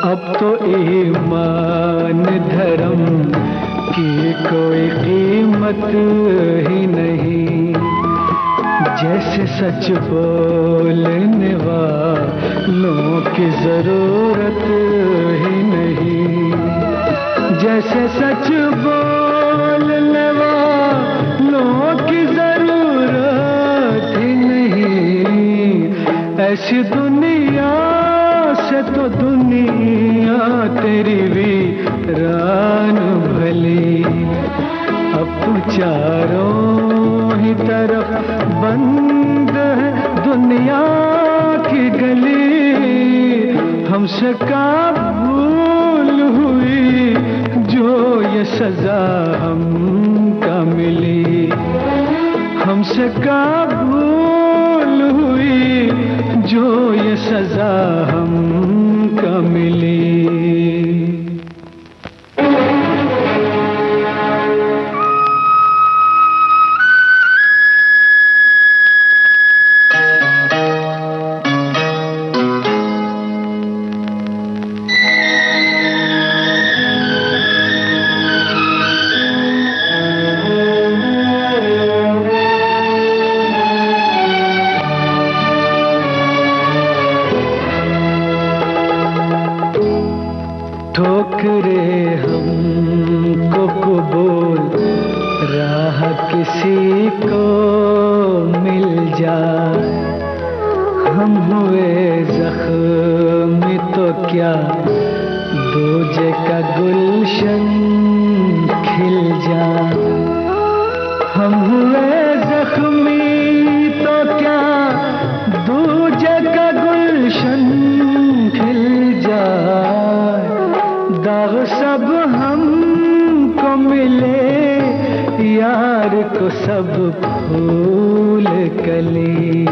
अब तो ईमान धर्म की कोई कीमत ही नहीं, जैसे सच बोलने वालों की जरूरत ही नहीं, जैसे सच बोलने वालों की जरूरत ही नहीं। ऐसी दुनिया से तो दुनिया तेरी वीरान भली, अब तो चारों ही तरफ बंद है दुनिया की गली। हमसे का भूल हुई जो ये सजा हमका मिली, हमसे का भूल हुई जो ये सजा हमका मिली। ठोकरे हमको कबूल राह किसी को मिल जाए, हम हुए जख्मी तो क्या दूजे का गुलशन खिल जाए। हम हुए जख्मी तो क्या दूजे का गुलशन खिल जाए। दाग सब हमको मिले यार को सब फूल कली।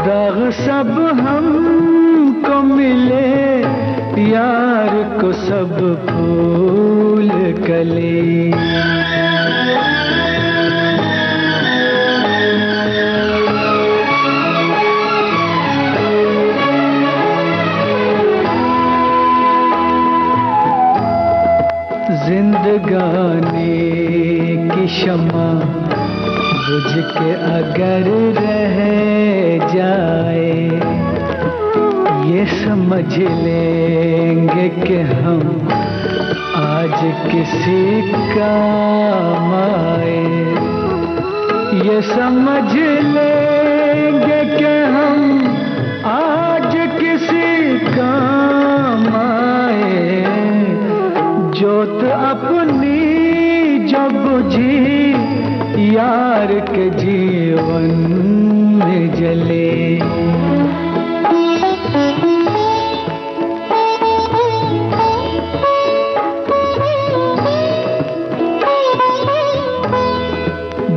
दाग सब हमको मिले यार को सब फूल कली। जिंदगानी की शमा बुझ के अगर रह जाए, ये समझ लेंगे कि हम आज किसी काम आए। ये समझ लेंगे कि हम आज किसी काम के जीवन में जले।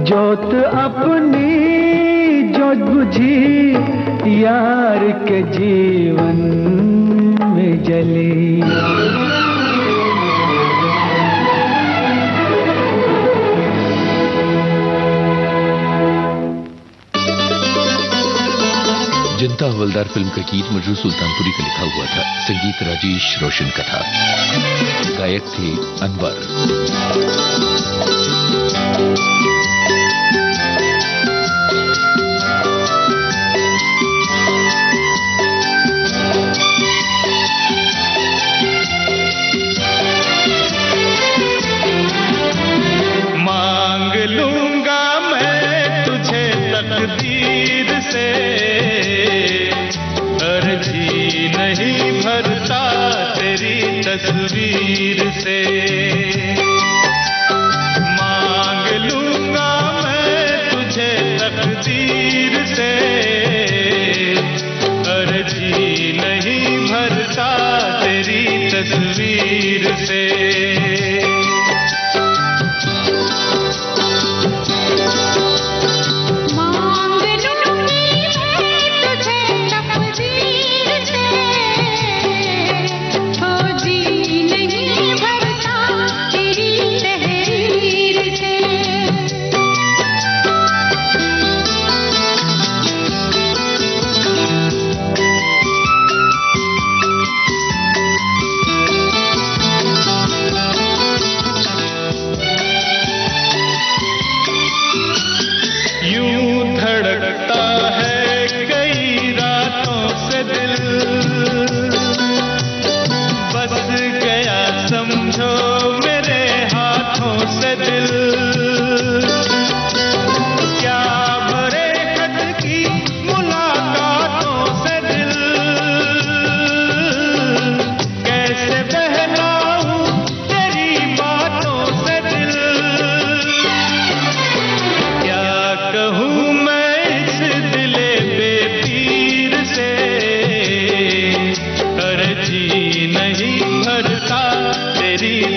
जोत अपनी जोत बुझी यार के जीवन में जली। जनता हवलदार फिल्म का गीत मजरू सुल्तानपुरी का लिखा हुआ था, संगीत राजेश रोशन का था, गायक थे अनवर। मांग लूंगा मैं तुझे तकदीर से, अर्जी नहीं भरता तेरी तस्वीर से। मांग लूंगा मैं तुझे तकदीर से, अर्जी नहीं भरता तेरी तस्वीर से।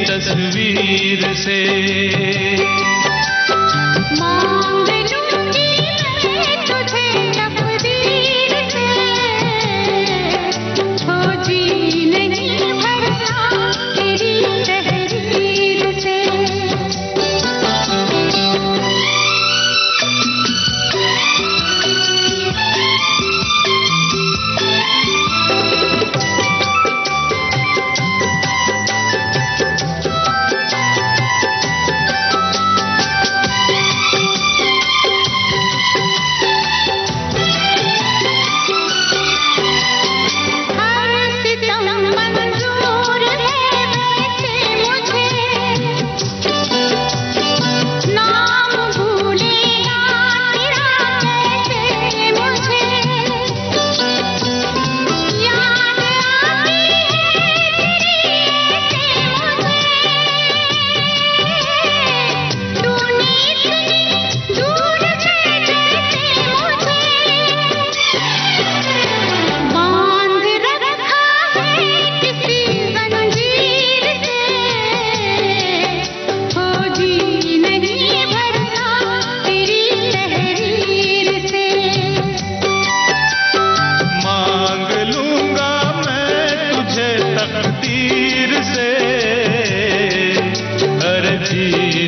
तस्वीर से मांग लूंगी मैं तुझे तकदीर से, खोजी नहीं भरता तेरी तहरीर से।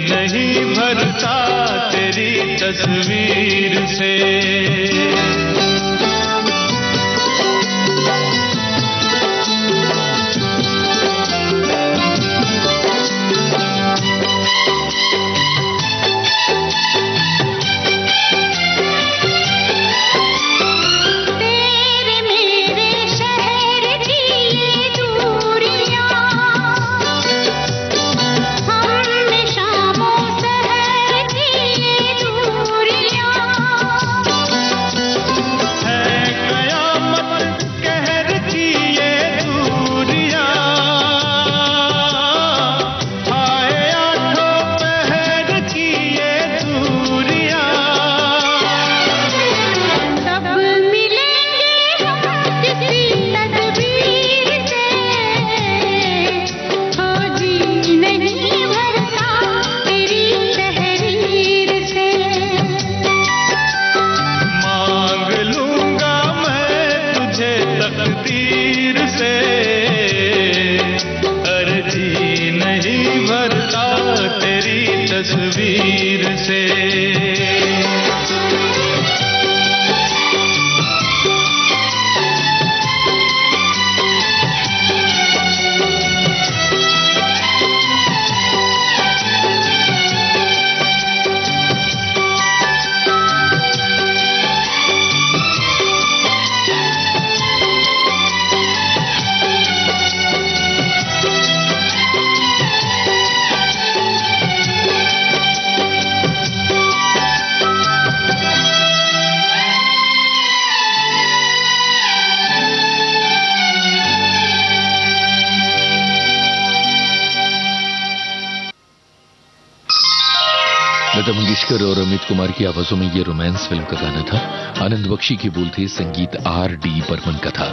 नहीं भरता तेरी तस्वीर से। लता मंगेशकर और अमित कुमार की आवाजों में ये रोमांस फिल्म का गाना था। आनंद बख्शी के बोल थे, संगीत R.D. बर्मन का था।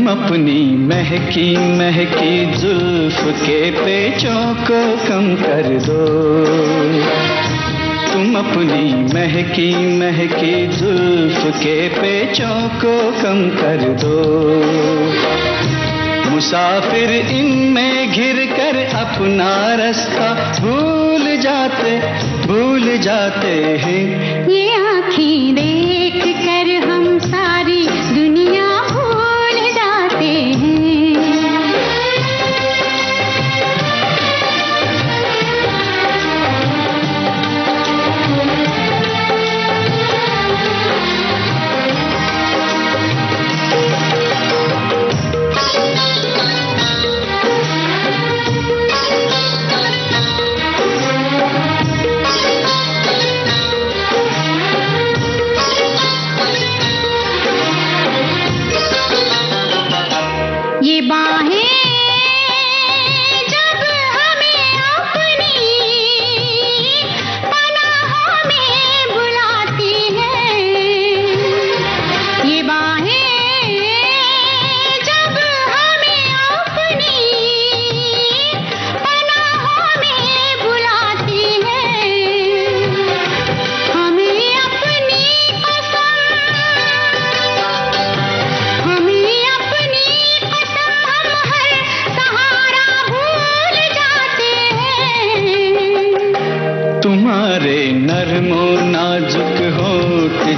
अपनी महकी महकी जुल्फ के पेचों को कम कर दो। तुम अपनी महकी महकी जुल्फ के पेचों को कम कर दो। मुसाफिर इनमें घिर कर अपना रास्ता भूल जाते हैं। ये आँखें देख कर हम सारी दुनिया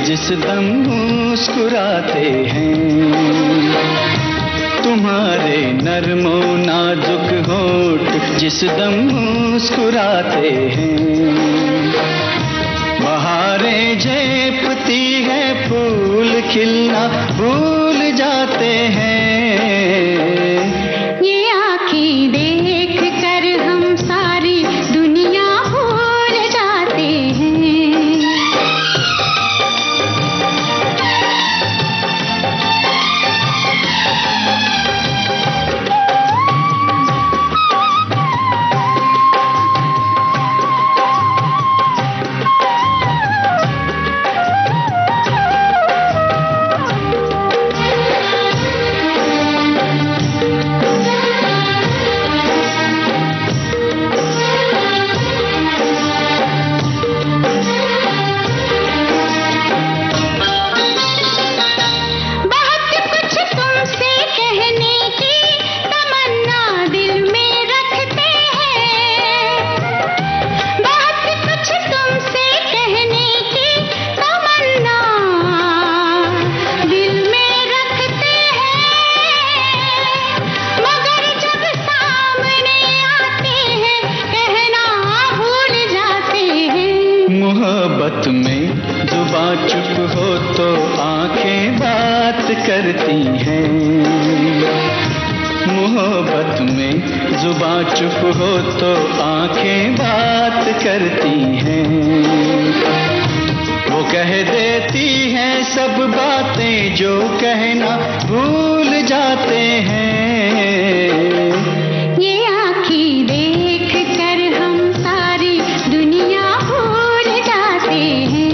जिस दम मुस्कुराते हैं। तुम्हारे नर्मो नाजुक होठ जिस दम मुस्कुराते हैं। बहारें झेपती है फूल खिलना भूल जाते हैं। ये आँखें देख कर हम सारी दुनिया भूल जाते हैं। मोहब्बत में जुबां चुप हो तो आंखें बात करती हैं। मोहब्बत में जुबां चुप हो तो आंखें बात करती हैं। वो कह देती हैं सब बातें जो कहना भूल जाते हैं। ये आँखें देख कर हम सारी दुनिया भूल जाते हैं।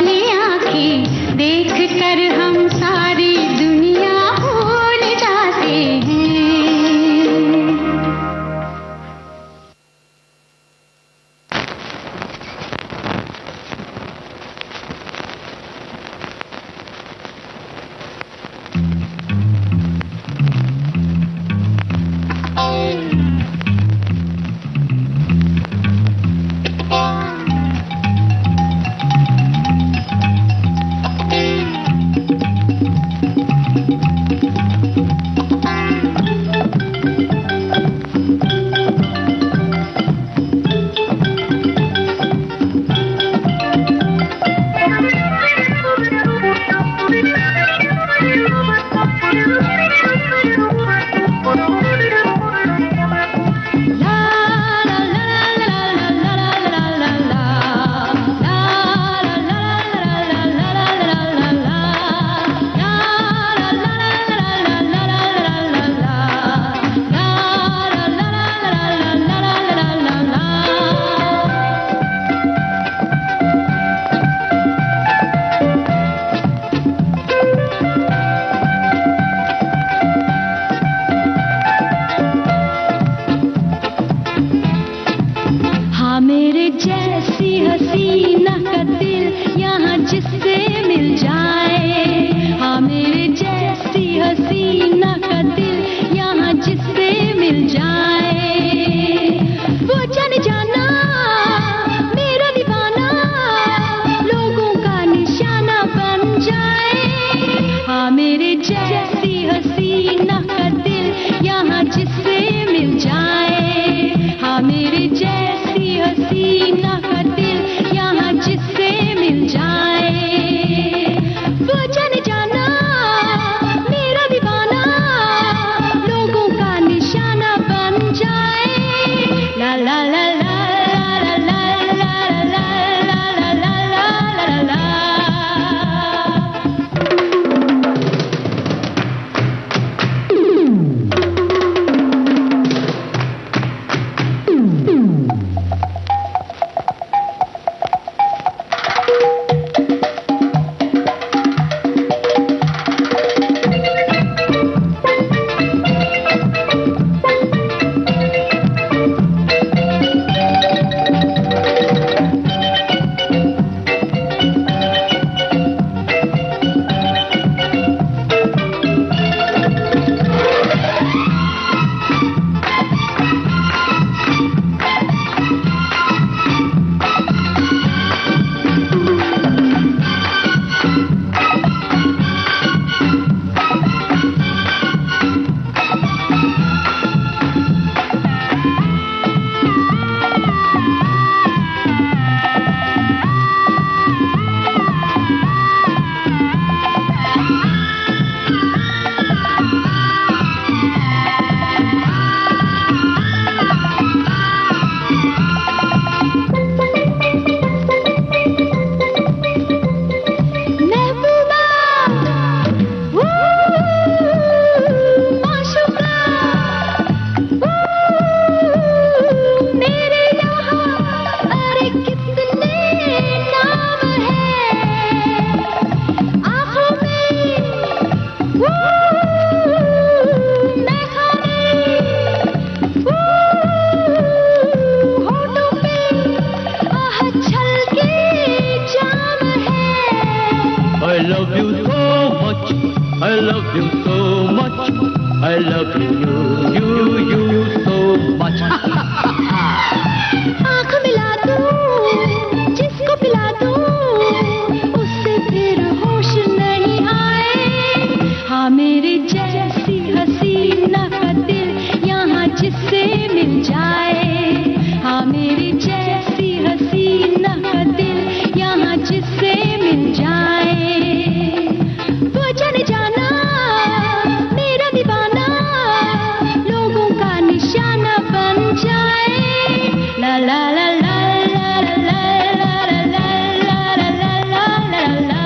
ये आँखें देख कर हम सारी दुनिया भूल जाते हैं। जिससे मिल जाए, हाँ मेरे जैसी हसीना का दिल यहाँ जिससे मिल जाए, वो जाने जाना मेरा दीवाना लोगों का निशाना बन जाए, हाँ मेरे जैसी हसीना का दिल यहाँ जिससे मिल जाए, हाँ मेरे जैसी हसीना का दिल यहाँ जिससे मिल जाए, वो जाने जाना मेरा दीवाना लोगों का निशाना बन जाए, ला ला ला ला ला ला ला ला ला ला ला ला ला। I love you so much, I love you so much, I love you so much. आँख मिला दूं, जिसको पिला दूं, उससे फिर होश नहीं आए, हाँ मेरे जैसी हसीना का दिल यहाँ जिससे मिल जाए, हाँ मेरी जैसी हसीना का दिल यहाँ जिससे मिल जाए, वो जाने जाना मेरा दीवाना लोगों का निशाना बन जाए, ला ला ला ला ला ला ला ला ला ला ला ला ला।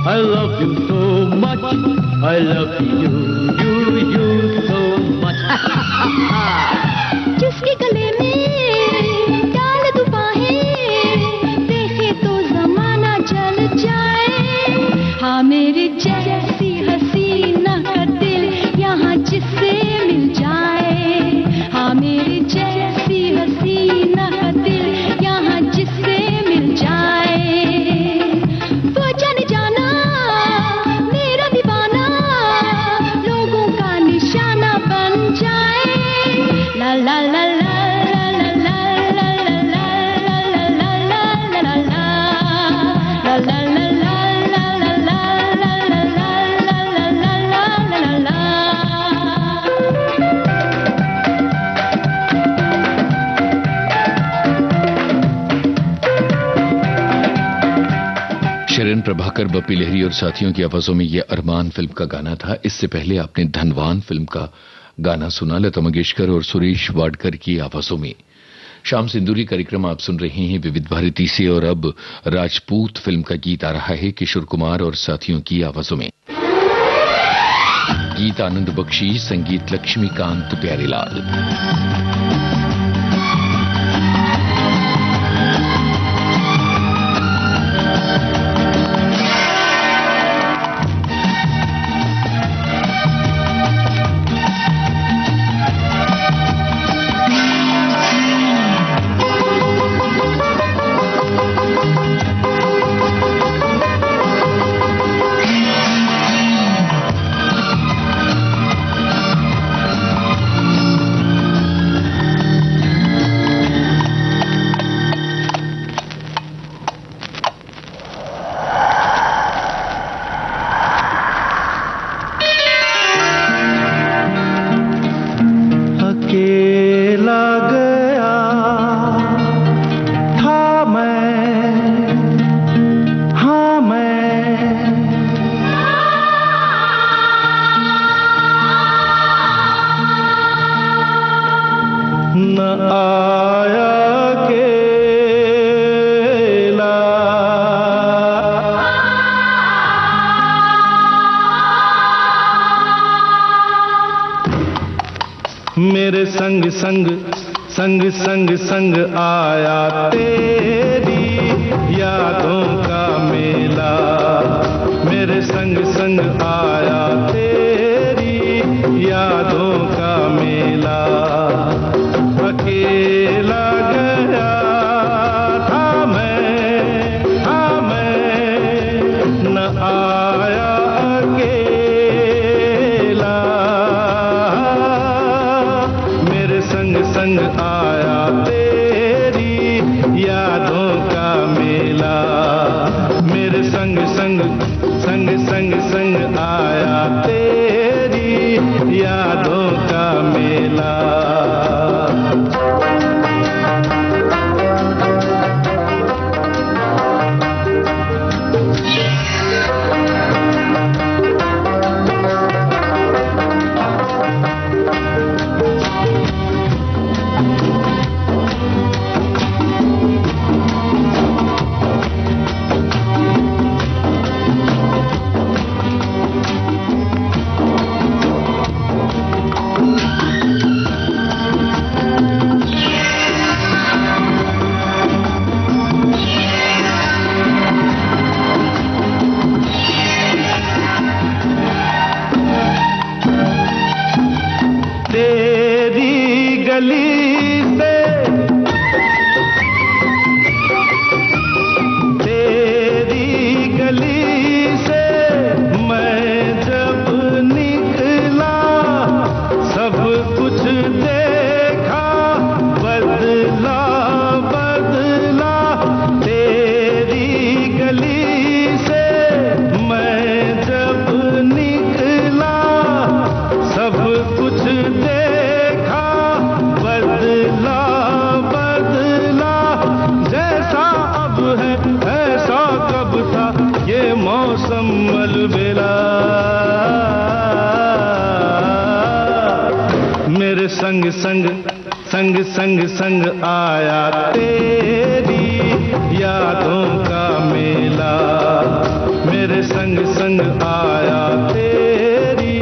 I love you so much, I love you so much. जिसके गले में डाल दूं बाहें, प्रभाकर, बप्पी लहरी और साथियों की आवाजों में यह अरमान फिल्म का गाना था। इससे पहले आपने धनवान फिल्म का गाना सुना लता मंगेशकर और सुरेश वाडकर की आवाजों में। शाम सिंदूरी कार्यक्रम आप सुन रहे हैं विविध भारती से और अब राजपूत फिल्म का गीत आ रहा है किशोर कुमार और साथियों की आवाजों में। गीत आनंद बख्शी, संगीत लक्ष्मीकांत प्यारेलाल। मेरे संग संग संग संग संग आया तेरी यादों का मेला। मेरे संग संग आया तेरी यादों का मेला। अकेला गया था मैं न आया अकेला। मेरे संग संग आया तेरी यादों का मेला। मेरे संग संग संग संग संग आया तेरी यादों का मेला। मेरे संग संग संग संग संग आया तेरी यादों का मेला। मेरे संग संग आया तेरी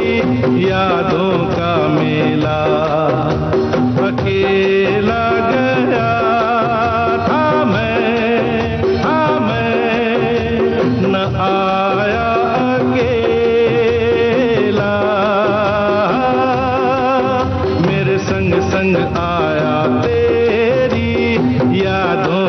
यादों का मेला। अकेला गया था मैं न आया अकेला। मेरे संग संग आया तेरी यादों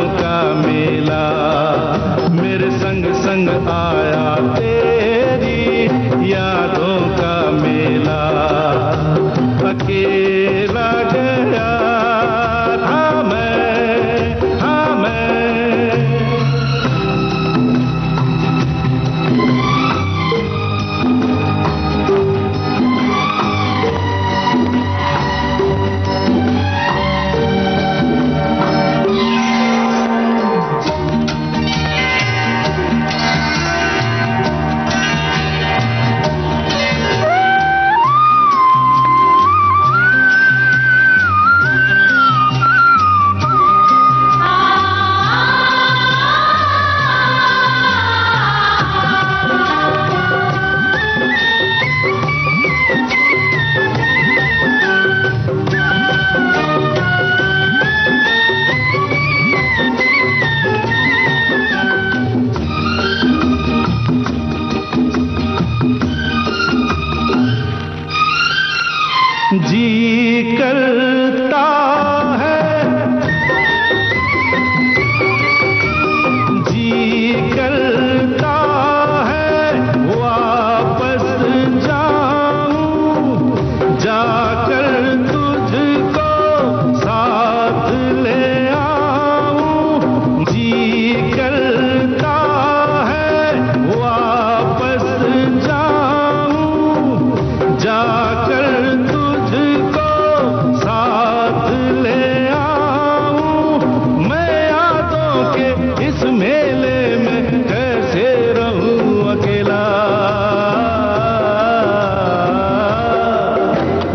इस मेले में कैसे रहूं अकेला।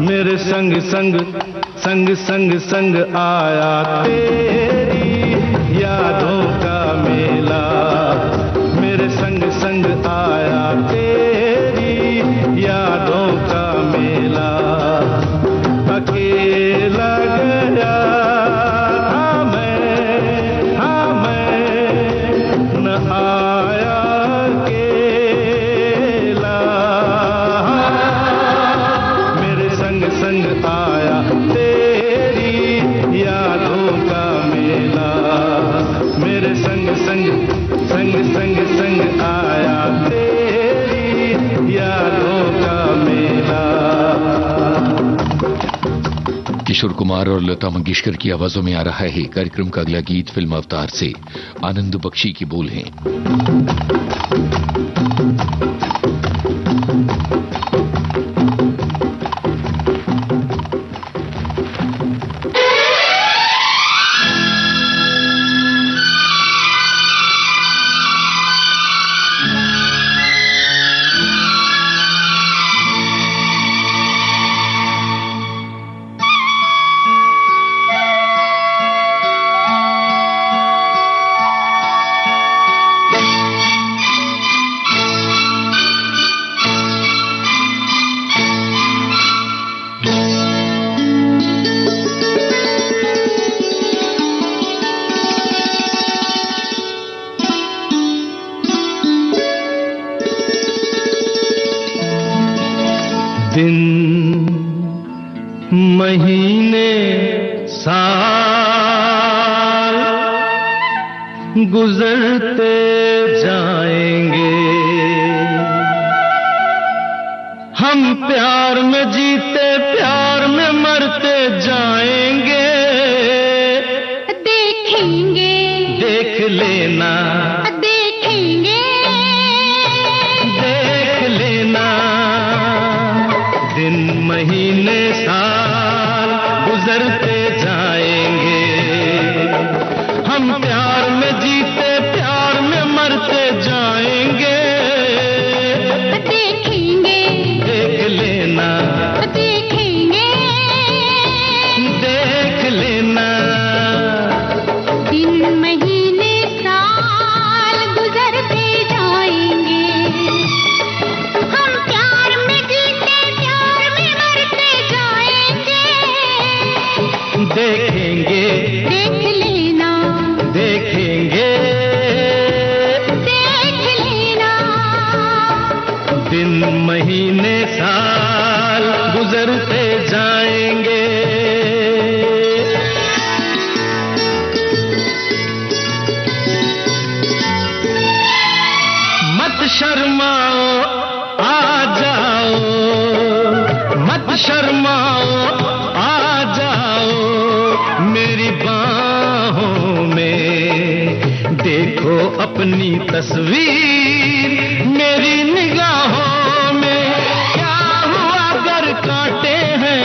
मेरे संग संग संग संग संग आया तेरी यादों का मेला। मेरे संग संग आया तेरी यादों का मेला। अकेला गया हाँ मैं न आया अकेला। मेरे संग संग आया तेरी यादों का मेला। मेरे संग संग संग संग संग आया तेरी यादों का मेला। किशोर कुमार और लता मंगेशकर की आवाजों में आ रहा है कार्यक्रम का अगला गीत फिल्म अवतार से। आनंद बख्शी की बोल हैं। दिन महीने साल गुजरते जाएंगे। हम प्यार में जीते प्यार में मरते जाएंगे। देखेंगे देख लेना देखेंगे देख लेना। दिन महीने साल गुजरते जाएंगे। हम प्यार में जीते प्यार में मरते जाएंगे। देखेंगे देख लेना देखेंगे देख लेना। दिन महीने साल गुजरते जाएंगे। हम प्यार में जीते प्यार में मरते जाएंगे। देखेंगे देख लेना देखेंगे देख लेना। दिन महीने साल गुजरते जाएंगे। मत शर्माओ आ जाओ मत शर्माओ आ जाओ मेरी बाहों में। देखो अपनी तस्वीर मेरी निगाहों में। क्या हुआ अगर कांटे हैं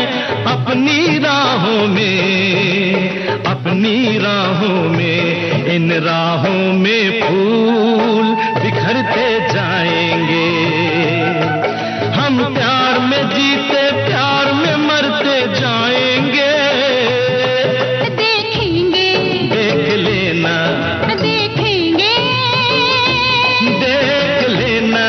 अपनी राहों में। अपनी राहों में इन राहों में फूल बिखरते जाएंगे। हम प्यार में जीते प्यार में मरते जाएंगे। देखेंगे देख लेना देखेंगे देख लेना।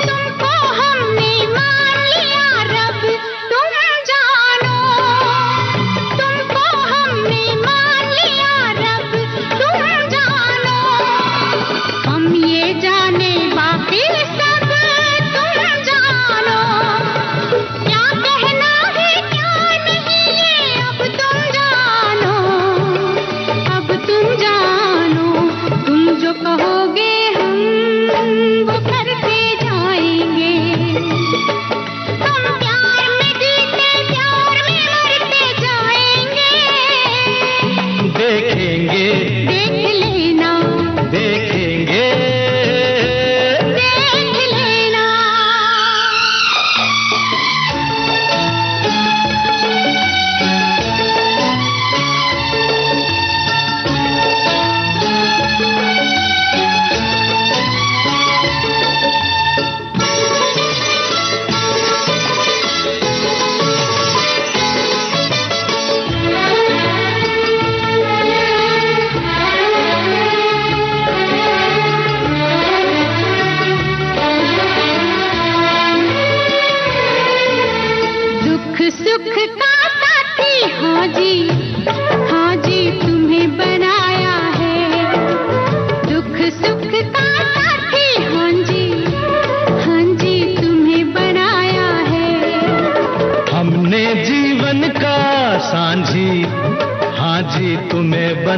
तुमको हमने मान लिया रब तुम जानो। तुमको हमने मान लिया रब तुम जानो। हम ये जाने बाकी सब तुम जानो। क्या कहना है क्या नहीं ये अब तुम जानो। अब तुम जानो तुम जो कहोगे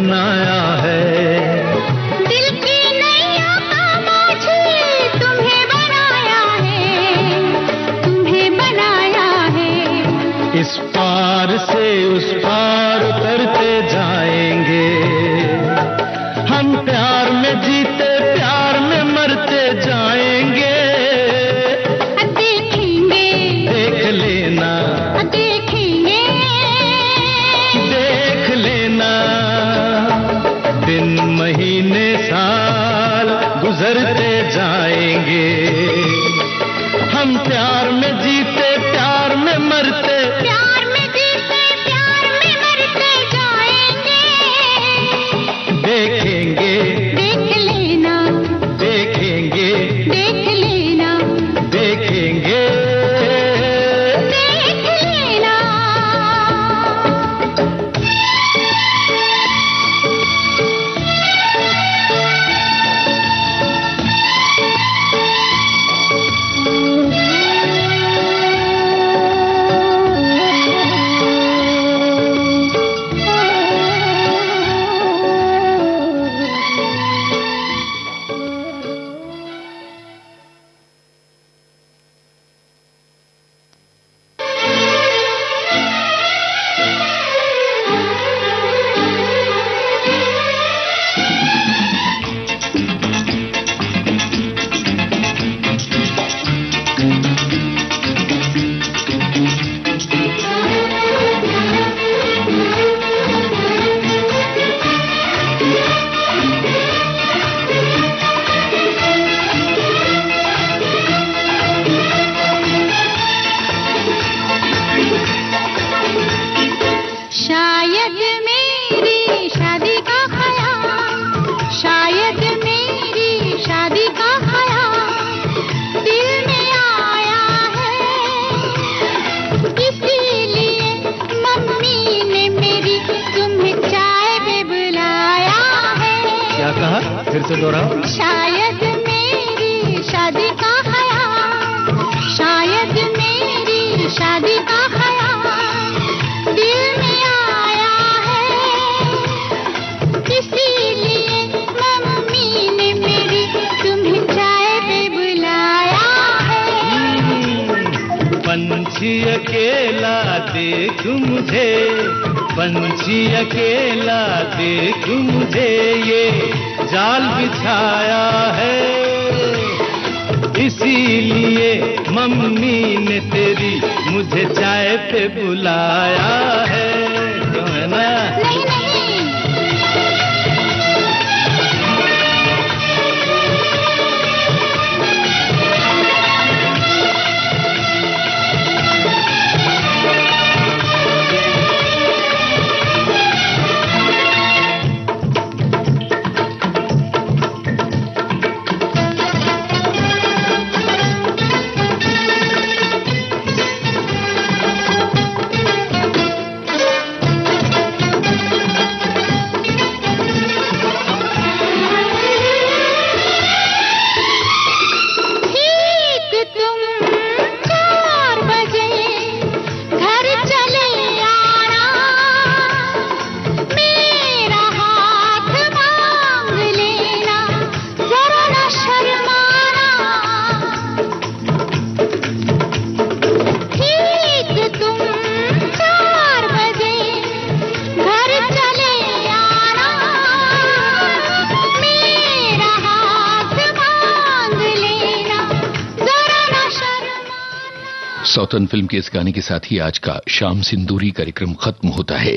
बनाया है। दिल की नैया का माझी तुम्हें बनाया है, तुम्हें बनाया है। इस पार से उस पार उतरते जाएंगे, हम प्यार में जीते प्यार में मरते जाएंगे। देखेंगे, देख लेना, देखेंगे, देख लेना, दिन महीने साल गुजरते जाएंगे, हम प्यार में जीते प्यार में मरते, प्यार में जीते प्यार में मरते जाएंगे। देखेंगे, देख लेना, देखेंगे, देख लेना, देखेंगे। देख लेना। शायद मेरी शादी का ख्याल, शायद मेरी शादी का ख्याल दिल में आया है। इसीलिए मम्मी ने मेरी तुम्हें चाय पे बुलाया है। क्या कहा, फिर से दोहराओ। शायद मेरी शादी का ख्याल, शायद मेरी शादी का ख्याल दिल में आया है। इसीलिए मम्मी ने मेरी तुम्हें चाय पे बुलाया है। पंछी अकेला देख मुझे, पंछी अकेला देख मुझे, ये जाल बिछाया है। इसीलिए मम्मी ने तेरी मुझे चाय पे बुलाया है। क्यों है ना? नहीं नहीं, सौतन फिल्म के इस गाने के साथ ही आज का शाम सिंदूरी कार्यक्रम खत्म होता है।